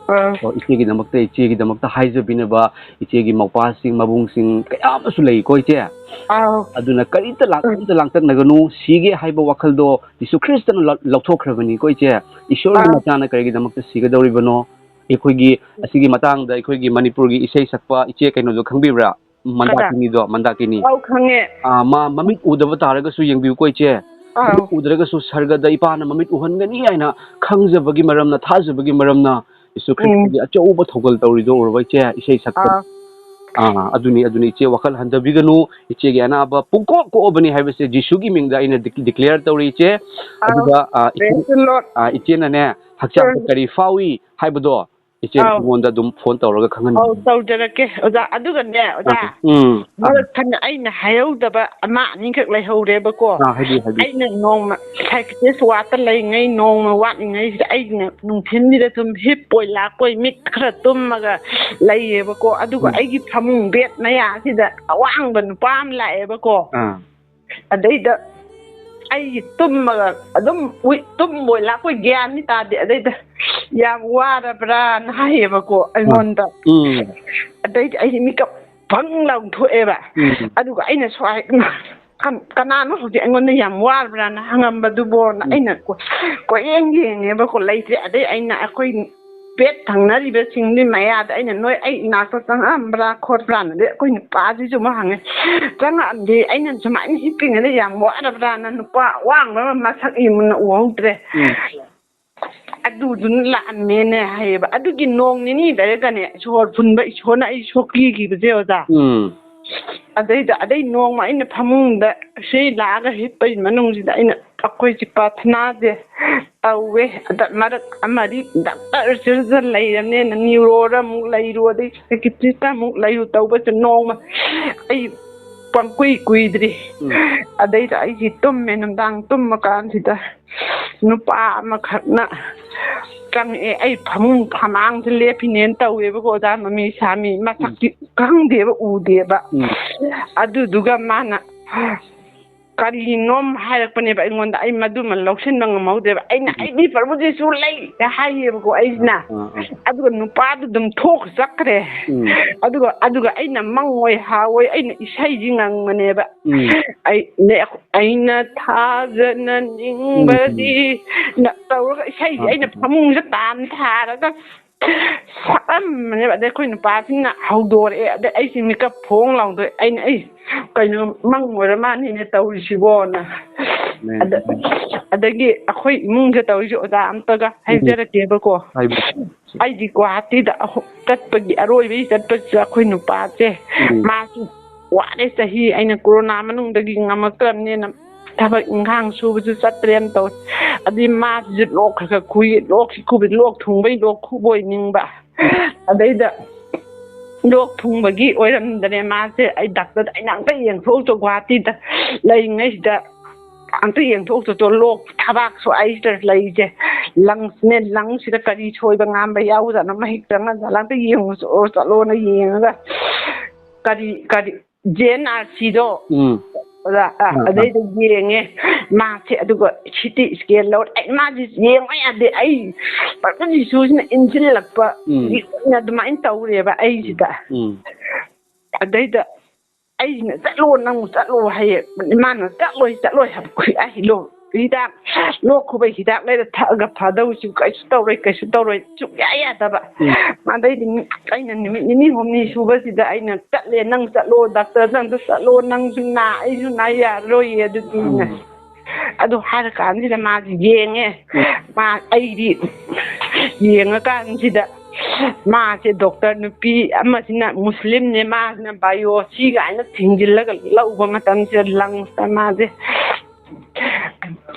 इचेगी दमकता हाइजबिनबा इचेगी मौपासिंग मबुंगसिंग कयामसु लई को इचे अदुना करिता लांगतक नगनु सीगे हाइबो वाखलदो यीशु ख्रिस्ताना लौथोख्रबनी को इचे ईश्वरगी मचाना करिगी दमकता सीगदौरिबनो इखोगी असिगी मतांगदा इखोगी मणिपुरगी इसे सकपा इचे कैनोदो खंगबिब्रा मंदाकिनी खंगे मा ममित उदब तारगसु यंगबिउ को इचे उदरगसु सरगदा इपाना ममित उहनगनी आइना खंगजबगी मरमना थाजबगी मरमना यीशु ख्रिस्टगी अचौबा थौगल तौरिदो उरबा इचे इसे सकपा अदुनी इचे वखल हंदबिगनु इचेगी अनाबा पुंको कोबनी हाइबसे जिसुगी मिंगदा आइना डिक्लेयर तौरि इचे अदुगा इचेनाने हक्चांग करी फावी हाइबदो इचे मोंदा दुम फोन तौरगा खंगन तौजरके ओजा अदुगने ओजा खन आइना हायौदबा अमा निखक लैहौरेबको आइना नोंमा साइकिस वाता लैङै नोंमा वाटङै आइना नुंथिनदिदा तुम हिप्पोय लाकोय मिट खरा तुममगा लैयेबको अदुगा आइगी फमुंग बेट मयासिदा अवांगबा नुपाम लाएबको अदैदा आई तुममगा अदुम तुमबोय लाकोय ग्यान नि तादे अदैदा याम वारब्रा नायेबको अइमोंदा अदैदा आई मिकप भंग लाउथोएबा अदुगा आइना स्वाय कनानो होजे अइमोंदा याम वारब्रा ना हंगमबदुबो ना आइना कोयेंगेंगेबको लैते अदै आइना अखोय ꯄꯦꯠ ꯊꯪꯅꯔꯤꯕꯁꯤꯡꯗꯤ ꯃꯌꯥꯗ ꯑꯩꯅ ꯅꯣꯏ ꯑꯩ ꯏꯅꯥꯛꯇ ꯆꯪꯉꯛꯑꯝꯕ꯭ꯔꯥ ꯈꯣꯠꯄ꯭ꯔꯥꯅꯗꯤ ꯑꯩꯈꯣꯏ ꯅꯨꯄꯥꯁꯤꯁꯨ ꯑꯃꯨꯛ ꯍꯪꯉꯦ ꯆꯪꯉꯛꯑꯝꯗꯤ ꯑꯩꯅ ꯁꯨꯃꯥꯏꯅ ꯍꯤꯞꯄꯤꯉꯩꯗ ꯌꯥꯝ ꯋꯥꯔꯕ꯭ꯔꯥꯅ ꯅꯨꯄꯥ ꯋꯥꯡꯕ ꯃꯁꯛ ꯌꯦꯡꯅ ꯎꯍꯧꯗ꯭ꯔꯦ ꯑꯗꯨꯗꯨꯅ ꯂꯥꯛꯑꯝꯃꯦꯅꯦ ꯍꯥꯏꯌꯦꯕ ꯑꯗꯨꯒꯤ ꯅꯣꯡ ꯅꯤꯅꯤ ꯂꯩꯔꯒꯅꯦ ꯁꯣꯔ ꯐꯨꯟꯕ ꯏꯁꯣꯔꯅ ꯑꯩ ꯁꯣꯛꯄꯤꯈꯤꯕꯁꯦ ꯑꯣꯖꯥ ꯑꯗꯩꯗ ꯑꯗꯩ ꯅꯣꯡꯃ ꯑꯩꯅ ꯐꯃꯨꯡꯗ ꯁꯤ ꯂꯥꯛꯑꯒ ꯍꯤꯞꯄꯒꯤ ꯃꯅꯨꯡꯁꯤꯗ ꯑꯩꯅ ꯑꯩꯈꯣꯏꯁꯤ ꯄ꯭ꯔꯥꯊꯅꯥꯁꯦ ꯇꯧꯋꯦ ꯑꯗ ꯃꯔꯛ ꯑꯃꯗꯤ ꯗꯥꯛꯇꯔꯁꯤꯗ ꯂꯩꯔꯕꯅꯤꯅ ꯅ꯭ꯌꯨꯔꯣꯗ ꯑꯃꯨꯛ ꯂꯩꯔꯨ ꯑꯗꯩ ꯁꯥꯏꯀꯤꯇ꯭ꯔꯤꯁꯇ ꯑꯃꯨꯛ ꯂꯩꯔꯨ ꯇꯧꯕꯁꯦ ꯅꯣꯡꯃ ꯑꯩ ꯄꯪꯀꯨꯏ ꯀꯨꯏꯗ꯭ꯔꯤ ꯑꯗꯩꯗ ꯑꯩꯁꯤ ꯇꯨꯝꯃꯦ ꯅꯨꯡꯗꯥꯡ ꯇꯨꯝꯃ ꯀꯥꯟꯁꯤꯗ ꯅꯨꯄꯥ ꯑꯃꯈꯛꯅ ꯆꯪꯉꯛꯑꯦ ꯑꯩ ꯐꯃꯨꯡ ꯐꯃꯥꯡꯁꯦ ꯂꯦꯞꯄꯤꯅꯦꯅ ꯇꯧꯋꯦꯕꯀꯣ ꯑꯣꯖꯥ ꯃꯃꯤ ꯁꯥꯃꯤ ꯃꯁꯛꯇꯤ ꯈꯪꯗꯦꯕ ꯎꯗꯦꯕ ꯑꯗꯨꯗꯨꯒ ꯃꯥꯅ ꯀꯔꯤꯅꯣꯝ ꯍꯥꯏꯔꯛꯄꯅꯦꯕ ꯑꯩꯉꯣꯟꯗ ꯑꯩ ꯃꯗꯨꯃ ꯂꯧꯁꯤꯟꯕ ꯉꯝꯍꯧꯗꯦꯕ ꯑꯩꯅ ꯑꯩꯗꯤ ꯄ꯭ꯔꯚꯨꯖꯤꯁꯨ ꯂꯩ ꯍꯥꯏꯌꯦꯕꯀꯣ ꯑꯩꯁꯤꯅ ꯑꯗꯨꯒ ꯅꯨꯄꯥꯗꯨ ꯑꯗꯨꯝ ꯊꯣꯛꯆꯠꯈ꯭ꯔꯦ ꯑꯗꯨꯒ ꯑꯩꯅ ꯃꯪꯉꯣꯏ ꯍꯥꯋꯣꯏ ꯑꯩꯅ ꯏꯁꯩꯁꯤ ꯉꯪꯕꯅꯦꯕ ꯑꯩꯅ ꯊꯥꯖꯅ ꯅꯤꯡꯕꯗꯤ ꯇꯧꯔꯒ ꯏꯁꯩꯁꯦ ꯑꯩꯅ ꯐꯃꯨꯡꯁꯦ ꯇꯥꯟ ꯊꯥꯔꯒ ꯁꯛꯑꯝꯕꯅꯦꯕ ꯑꯗꯩ ꯑꯩꯈꯣꯏ ꯅꯨꯄꯥꯁꯤꯅ ꯍꯧꯗꯣꯔꯛꯑꯦ ꯑꯗꯩ ꯑꯩꯁꯤ ꯃꯤꯀꯞ ꯐꯣꯡ ꯂꯥꯎꯗꯣꯏ ꯑꯩꯅ ꯀꯩꯅꯣ ꯃꯪ ꯑꯣꯏꯔ ꯃꯥꯅꯤꯅꯦ ꯇꯧꯔꯤꯁꯤꯕꯣꯅ ꯑꯗꯒꯤ ꯑꯩꯈꯣꯏ ꯏꯃꯨꯡꯁꯦ ꯇꯧꯔꯤꯁꯦ ꯑꯣꯖꯥ ꯑꯝꯇꯒ ꯍꯥꯏꯖꯔꯛꯀꯦꯕꯀோ ꯑꯩꯗꯤ ꯒꯨꯋꯥꯍꯥꯇꯤꯗ ꯆꯠꯄꯒꯤ ꯑꯔꯣꯏꯕꯒꯤ ꯆꯠꯄꯁꯤꯗ ꯑꯩꯈꯣꯏ ꯅꯨꯄꯥꯁꯦ ꯃꯥꯁꯨ ꯋꯥꯔꯦ ꯆꯍꯤ ꯑꯩꯅ ꯀꯣꯔꯣꯅꯥ ꯃꯅꯨꯡꯗꯒꯤ ꯉꯝꯃꯛꯇ꯭ꯔꯕꯅꯤꯅ ꯊꯕꯛ ꯏꯪꯈꯥꯡ ꯁꯨꯕꯁꯨ ꯆꯠꯇ꯭ꯔꯦꯅ ꯇꯧꯋꯦ ꯑꯗꯨꯗꯤ ꯃꯥꯁꯤꯁꯨ ꯂꯣꯛ ꯈꯔ ꯈꯨꯏ ꯂꯣꯛꯁꯤ ꯈꯨꯕꯗꯤ ꯂꯣꯛ ꯊꯨꯡꯕꯩ ꯂꯣꯛ ꯈꯨꯕꯣꯏ ꯅꯤꯡꯕ ꯑꯗꯩꯗ ꯂꯣꯛ ꯊꯨꯡꯕꯒꯤ ꯑꯣꯏꯔꯝꯗꯅꯦ ꯃꯥꯁꯦ ꯑꯩ ꯗꯥꯛꯇꯔꯗ ꯑꯩꯅ ꯑꯝꯇ ꯌꯦꯡꯊꯣꯛꯎꯆꯣ ꯒꯨꯋꯥꯍꯥꯇꯤꯗ ꯂꯩꯔꯤꯉꯩꯁꯤꯗ ꯑꯝꯇ ꯌꯦꯡꯊꯣꯛꯎꯆꯣ ꯂꯣꯛ ꯊꯕꯥꯛ ꯁ꯭ꯋꯥꯏꯁꯤꯗ ꯂꯩꯁꯦ ꯂꯪꯁꯅꯦ ꯂꯪꯁꯤꯗ ꯀꯔꯤ ꯁꯣꯏꯕ ꯉꯥꯝꯕ ꯌꯥꯎꯖꯥꯠꯅꯣ ꯃꯍꯤꯛ ꯆꯪꯉꯖꯥꯠꯂ ꯑꯝꯇ ꯌꯦꯡꯉꯨ ꯆꯠꯂꯣꯅ ꯌꯦꯡꯉꯒ ꯀꯔꯤ JNRCꯗꯣ ꯑꯗꯩꯗ ꯌꯦꯡꯉꯦ ꯃꯥꯁꯦ ꯑꯗꯨꯒ CT ꯁ꯭ꯀꯦꯟ ꯂꯧꯔꯦ ꯑꯩ ꯃꯥꯁꯦ ꯌꯦꯡꯕ ꯌꯥꯗꯦ ꯑꯩ ꯄꯔꯄꯨꯖꯤꯁꯨꯁꯤꯅ ꯏꯟꯁꯤꯜꯂꯛꯄ ꯑꯗꯨꯃꯥꯏꯅ ꯇꯧꯔꯦꯕ ꯑꯩꯁꯤꯗ ꯑꯗꯩꯗ ꯑꯩꯁꯤꯅ ꯆꯠꯂꯣ ꯅꯪ ꯆꯠꯂꯣ ꯍꯥꯏꯌꯦ ꯃꯥꯅ ꯆꯠꯂꯣꯏ ꯍꯥꯏꯕ ꯍꯤꯗꯥꯛ ꯂꯣꯛ ꯈꯨꯕꯩ ꯍꯤꯗꯥꯛ ꯂꯩꯔ ꯊꯛꯑꯒ ꯐꯗꯧꯁꯨꯀꯩꯁꯨ ꯇꯧꯔꯣꯏ ꯁꯨꯛꯌꯥ ꯌꯥꯗꯕ ꯑꯗꯩꯗꯤ ꯑꯩꯅ ꯅꯨꯃꯤꯠ ꯅꯤꯅꯤ ꯍꯨꯝꯅꯤ ꯁꯨꯕꯁꯤꯗ ꯑꯩꯅ ꯆꯠꯂꯦ ꯅꯪ ꯆꯠꯂꯣ ꯗꯥꯛꯇꯔꯗ ꯑꯝꯇ ꯆꯠꯂꯣ ꯅꯪꯁꯨ ꯑꯩꯁꯨ ꯌꯥꯔꯔꯣꯏꯌꯦ ꯑꯗꯨꯗꯤꯅ ꯑꯗꯨ ꯍꯥꯏꯔꯀꯥꯟꯁꯤꯗ ꯃꯥꯁꯤ ꯌꯦꯡꯉꯦ ꯑꯩꯗꯤ ꯌꯦꯡꯉꯀꯥꯟꯁꯤda मासे डॉक्टर नुपी अमसिना मुस्लिम ने मासना बायोसी गायना थिंजिल्लगा लौबा मतमसे लंग्स मासे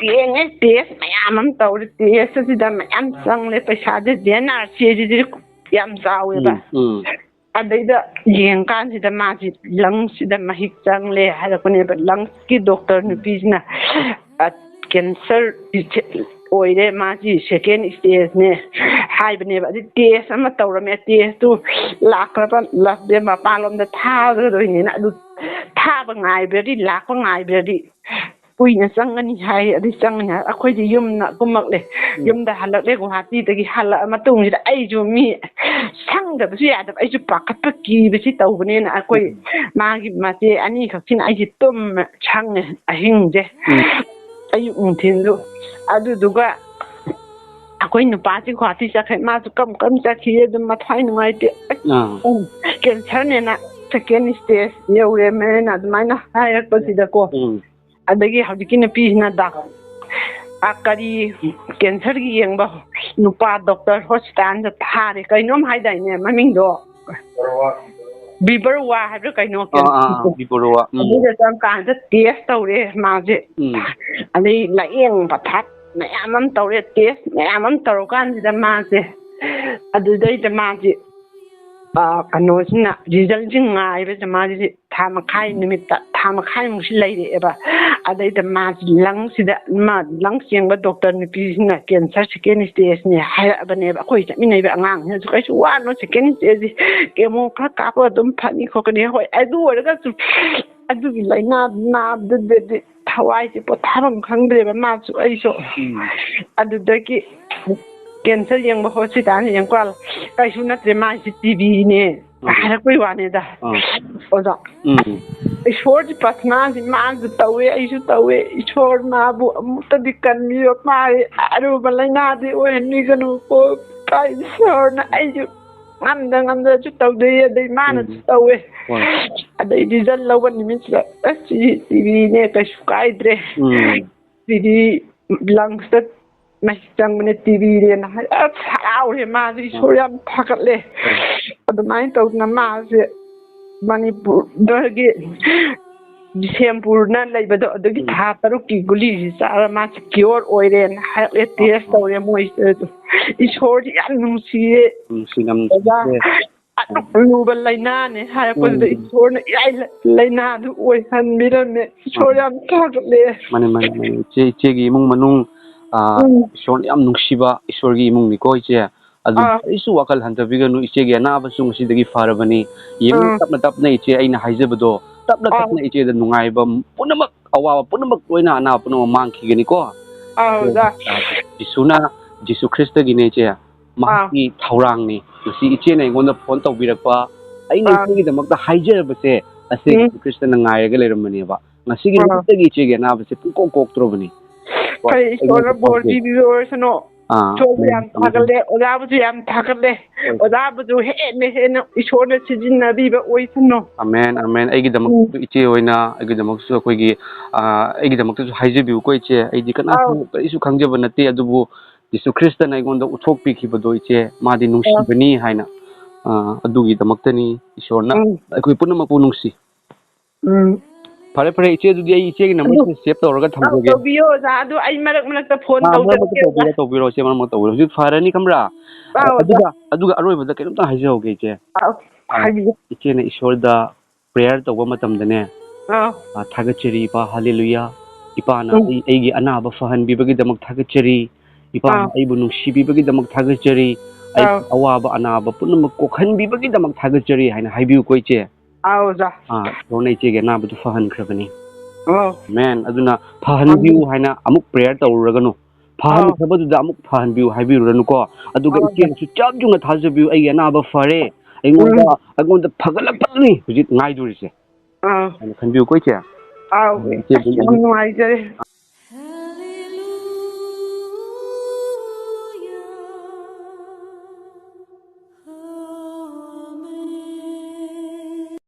येंगे टेस्ट मयाम अम तौरे टेस्ट सिदा मयाम संगले पैसादे JNRC जी याम चावेबा अदैदा येंकानसिदा मासि लंग्ससिदा महिक चंगले हारपनेबा लंग्स की डॉक्टर नुपीसिना कैंसर ओइरे मासि सेकेंड स्टेज ने हाइबनेबा अदि टेस्ट अमा तौरमे टेस्ट तु लाखरबा लबदे मपालोमदा थागदोइनेना अदु थाबा ngaइबेदि लाखबा ngaइबेदि कुइना चंगनी हाइ अदि चंगनी अखोइदि युमना कुमकले युमदा हलकले गुवाहाटीदगी हल मतुंगसिदा आइजु मी संगदबसु यादब आइजु पाखतपा कीबसि तौबनेना अखोइ मागी माचे अनि खक्सिना आइजि तुम छंगे अहिंजे ayu untindu adu duga akoi nupachi khwati chakhe ma su kam chakhi edum mathai nungai te cancer ne na second stage yeure me na admaina hayak pasida ko adagi hawjiki na pi na dak akari cancer gi yengba nupa doctor hospital da thare kainom haidai ne maming do Biberwa habro kaino Biberwa adida sam kan da test tawre maje ani laeng pathat mayamam tawre test mayamam tarokan da maje adudai da maje ano sina result jing ngai be maje thamakhai nimita thamakhai musi laire eba adai da maje lang sida ma lang siengba doctor ni pisina cancer second stage ne haibane ba koi chaminai ba angang ne su kai su wa no second stage kemo kha kapo dum phani khokane hoi adu oraga su adu gi laina na de thawai se po thabam khangdre ba ma su ai so adu dagi cancer yengba hospital ne yengkwal kai su natre ma TB ne harakoi wane da oza ईश्वर जी प्रार्थना जी मान जो तवे ऐसु तवे ईश्वर माबु मुक्त दिक्कन मियो मारे आरु बलैना दे ओ हन्नी गनु को ꯏꯁꯣꯔꯅ ꯑꯩꯁꯨ ꯉꯝꯗꯁꯨ ꯇꯧꯗꯣꯏ ꯑꯗꯩ ꯃꯥꯅꯁꯨ ꯇꯧꯋꯦ ꯑꯗꯩ ꯔꯤꯖꯜ ꯂꯧꯕ ꯅꯨꯃꯤꯠꯁꯤꯗ ꯑꯁ ꯇꯤꯚꯤꯅꯦ ꯀꯩꯁꯨ ꯀꯥꯏꯗ꯭ꯔꯦ ꯇꯤꯚꯤ ꯂꯪꯁꯇ ꯃꯍꯤ ꯆꯪꯕꯅꯦ ꯇꯤꯚꯤꯅꯦꯅ ꯍꯥꯏ ꯑꯁ ꯍꯔꯥꯎꯔꯦ ꯃꯥꯁꯦ ꯏꯁꯣꯔ ꯌꯥꯝ ꯊꯥꯒꯠꯂꯦ ꯑꯗꯨꯃꯥꯏꯅ ꯇꯧꯗꯅ ꯃꯥꯁꯦ ꯃꯅꯤꯄꯨꯔꯗꯒꯤ ꯕꯤꯁꯦꯝꯄꯨꯔꯅ ꯂꯩꯕꯗꯣ ꯑꯗꯨꯒꯤ ꯊꯥ 6ꯀꯤ ꯒꯨꯂꯤꯁꯤ ꯆꯥꯔ ꯃꯥꯁꯤ ꯀꯤꯌꯣꯔ ꯑꯣꯏꯔꯦꯅ ꯍꯥꯏꯔꯛꯂꯦ ꯇꯦꯁ ꯇꯧꯔꯦ ꯃꯣꯏꯁꯤꯗ ꯏꯁꯣꯔꯁꯤ ꯌꯥꯝ ꯅꯨꯡꯁꯤꯌꯦ ꯂꯨꯕ ꯂꯥꯏꯅꯥꯅꯦ ꯍꯥꯏꯔꯛꯄꯗꯨꯗ ꯏꯁꯣꯔꯅ ꯏꯔꯥꯏ ꯂꯥꯏꯅꯥꯗꯨ ꯑꯣꯏꯍꯟꯕꯤꯔꯝꯃꯦ ꯏꯁꯣꯔ ꯌꯥꯝ ꯊꯥꯒꯠꯂꯦ ꯃꯥꯅꯤ ꯏꯆꯦꯒꯤ ꯏꯃꯨꯡ ꯃꯅꯨꯡ ꯏꯁꯣꯔꯅ ꯌꯥꯝ ꯅꯨꯡꯁꯤꯕ ꯏꯁꯣꯔꯒꯤ ꯏꯃꯨꯡꯅꯤꯀꯣ ꯏꯆꯦ ꯑꯗꯨ ꯀꯔꯤꯁꯨ ꯋꯥꯈꯜ ꯍꯟꯊꯕꯤꯒꯅꯨ ꯏꯆꯦꯒꯤ ꯑꯅꯥꯕꯁꯨ ꯉꯁꯤꯗꯒꯤ ꯐꯔꯕꯅꯤ ꯌꯦꯡꯉꯨ ꯇꯞꯅ ꯏꯆꯦ ꯑꯩꯅ ꯍꯥꯏꯖꯕꯗꯣ ꯇꯞꯅ ꯏꯆꯦꯗ ꯅꯨꯡꯉꯥꯏꯕ ꯄꯨꯝꯅꯃꯛ ꯑꯋꯥꯕ ꯄꯨꯝꯅꯃꯛ ꯂꯣꯏꯅ ꯑꯅꯥꯕ ꯄꯨꯝꯅꯃꯛ ꯃꯥꯡꯈꯤꯒꯅꯤꯀꯣ ꯖꯤꯁꯨ ꯈ꯭ꯔꯤꯁꯇꯒꯤꯅꯦ ꯏꯆꯦ ꯃꯍꯥꯛꯀꯤ ꯊꯧꯔꯥꯡꯅꯤ ꯉꯁꯤ ꯏꯆꯦꯅ ꯑꯩꯉꯣꯟꯗ ꯐꯣꯟ ꯇꯧꯕꯤꯔꯛꯄ ꯑꯩꯅ ꯏꯆꯦꯒꯤꯗꯃꯛꯇ ꯍꯥꯏꯖꯔꯕꯁꯦ ꯑꯁꯤ ꯖꯤꯁꯨ ꯈ꯭ꯔꯤꯁꯇꯅ ꯉꯥꯏꯔꯒ ꯂꯩꯔꯝꯕꯅꯦꯕ ꯉꯁꯤꯒꯤ ꯅꯨꯃꯤꯠꯇꯒꯤ ꯏꯆꯦꯒꯤ ꯑꯅꯥꯕꯁꯦ ꯄꯨꯡꯀꯣꯛ ꯀꯣꯛꯇ꯭ꯔꯕꯅꯤ ꯐꯩ ꯏꯁꯣꯔꯅ ꯕꯣꯔ ꯄꯤꯕꯤꯔꯁꯅꯨ ꯏꯁꯣꯔꯕꯨ ꯌꯥꯝ ꯊꯥꯒꯠꯂꯦ ꯑꯣꯖꯥꯕꯨꯁꯨ ꯌꯥꯝ ꯊꯥꯒꯠꯂꯦ ꯑꯣꯖꯥꯕꯨꯁꯨ ꯍꯦꯟꯅ ꯏꯁꯣꯔꯅ ꯁꯤꯖꯤꯟꯅꯕꯤꯕ ꯑꯣꯏꯁꯅꯨ ꯑꯃꯦꯟ ꯑꯩꯒꯤꯗꯃꯛꯇꯁꯨ ꯏꯆꯦ ꯑꯣꯏꯅ ꯑꯩꯒꯤꯗꯃꯛꯇꯁꯨ ꯑꯩꯈꯣꯏꯒꯤ ꯑꯩꯒꯤꯗꯃꯛꯇꯁꯨ ꯍꯥꯏꯖꯕꯤꯌꯨꯀꯣ ꯏꯆꯦ ꯑꯩꯗꯤ ꯀꯔꯤꯁꯨ ꯈꯪꯖꯕ ꯅꯠꯇꯦ ꯑꯗꯨꯕꯨ ꯖꯤꯁꯨ ꯈ꯭ꯔꯤꯁꯇꯅ ꯑꯩꯉꯣꯟꯗ ꯎꯠꯊꯣꯛꯄꯤꯈꯤꯕꯗꯣ ꯏꯆꯦ ꯃꯥꯗꯤ ꯅꯨꯡꯁꯤꯕꯅꯤ ꯍꯥꯏꯅ ꯑꯗꯨꯒꯤꯗꯃꯛꯇꯅꯤ ꯏꯁꯣꯔꯅ ꯑꯩꯈꯣꯏ ꯄꯨꯝꯅꯃꯛꯄꯨ ꯅꯨꯡꯁꯤ ꯐꯔꯦ ꯏꯆꯦ ꯑꯗꯨꯗꯤ ꯑꯩ ꯏꯆꯦꯒꯤ ꯅꯝꯕꯔꯁꯦ ꯁꯦꯚ ꯇꯧꯔꯒ ꯊꯝꯖꯒꯦ ꯇꯧꯕꯤꯌꯣ ꯑꯣꯖꯥ ꯑꯗꯨ ꯑꯩ ꯃꯔꯛꯇ ꯐꯣꯟ ꯇꯧꯕꯤꯔꯣ ꯏꯆꯦ ꯃꯔꯛ ꯇꯧꯕꯤꯔꯣ ꯍꯧꯖꯤꯛ ꯐꯔꯅꯤ ꯈꯪꯕ꯭ꯔꯥ ꯑꯗꯨꯒ ꯑꯔꯣꯏꯕꯗ ꯀꯩꯅꯣꯝꯇ ꯍꯥꯏꯖꯍꯧꯒꯦ ꯏꯆꯦ ꯏꯆꯦꯅ ꯏꯁꯣꯔꯗ ꯄ꯭ꯔꯦꯌꯔ ꯇꯧꯕ ꯃꯇꯝꯗꯅꯦ ꯊꯥꯒꯠꯆꯔꯤ ꯏꯄꯥ ꯍꯜꯂꯦꯂꯨꯌꯥ ꯏꯄꯥꯅ ꯑꯩꯒꯤ ꯑꯅꯥꯕ ꯐꯍꯟꯕꯤꯕꯒꯤꯗꯃꯛ ꯊꯥꯒꯠꯆꯔꯤ ꯏꯄꯥꯅ ꯑꯩꯕꯨ ꯅꯨꯡꯁꯤꯕꯤꯕꯒꯤꯗꯃꯛ ꯊꯥꯒꯠꯆꯔꯤ ꯑꯩꯒꯤ ꯑꯋꯥꯕ ꯑꯅꯥꯕ ꯄꯨꯝꯅꯃꯛ ꯀꯣꯛꯍꯟꯕꯤꯕꯒꯤꯗꯃꯛ ꯊꯥꯒꯠꯆꯔꯤ ꯍꯥꯏꯅ ꯍꯥꯏꯕꯤꯌꯨꯀꯣ ꯏꯆꯦ ꯏꯁꯣꯔꯅ ꯏꯆꯦꯒꯤ ꯑꯅꯥꯕꯗꯨ ꯐꯍꯟꯈ꯭ꯔꯕꯅꯤ ꯑꯗꯨꯅ ꯐꯍꯟꯕꯤꯌꯨ ꯍꯥꯏꯅ ꯑꯃꯨꯛ ꯄ꯭ꯔꯦꯌꯔ ꯇꯧꯔꯨꯔꯒꯅꯨ ꯐꯍꯟꯈ꯭ꯔꯕꯗꯨꯗ ꯑꯃꯨꯛ ꯐꯍꯟꯕꯤꯌꯨ ꯍꯥꯏꯕꯤꯔꯨꯔꯅꯨꯀꯣ ꯑꯗꯨꯒ ꯏꯆꯦꯅꯁꯨ ꯆꯞ ꯌꯨꯡꯅ ꯊꯥꯖꯕꯤꯌꯨ ꯑꯩꯒꯤ ꯑꯅꯥꯕ ꯐꯔꯦ ꯑꯩꯉꯣꯟꯗ ꯐꯒꯠꯂꯛꯄꯅꯤ ꯍꯧꯖꯤꯛ ꯉꯥꯏꯗꯣꯔꯤꯁꯦ ꯍꯥꯏꯅ ꯈꯟꯕꯤꯌꯨꯀꯣ ꯏꯆꯦ ꯌꯥꯝ ꯅꯨꯡꯉꯥꯏꯖꯔꯦ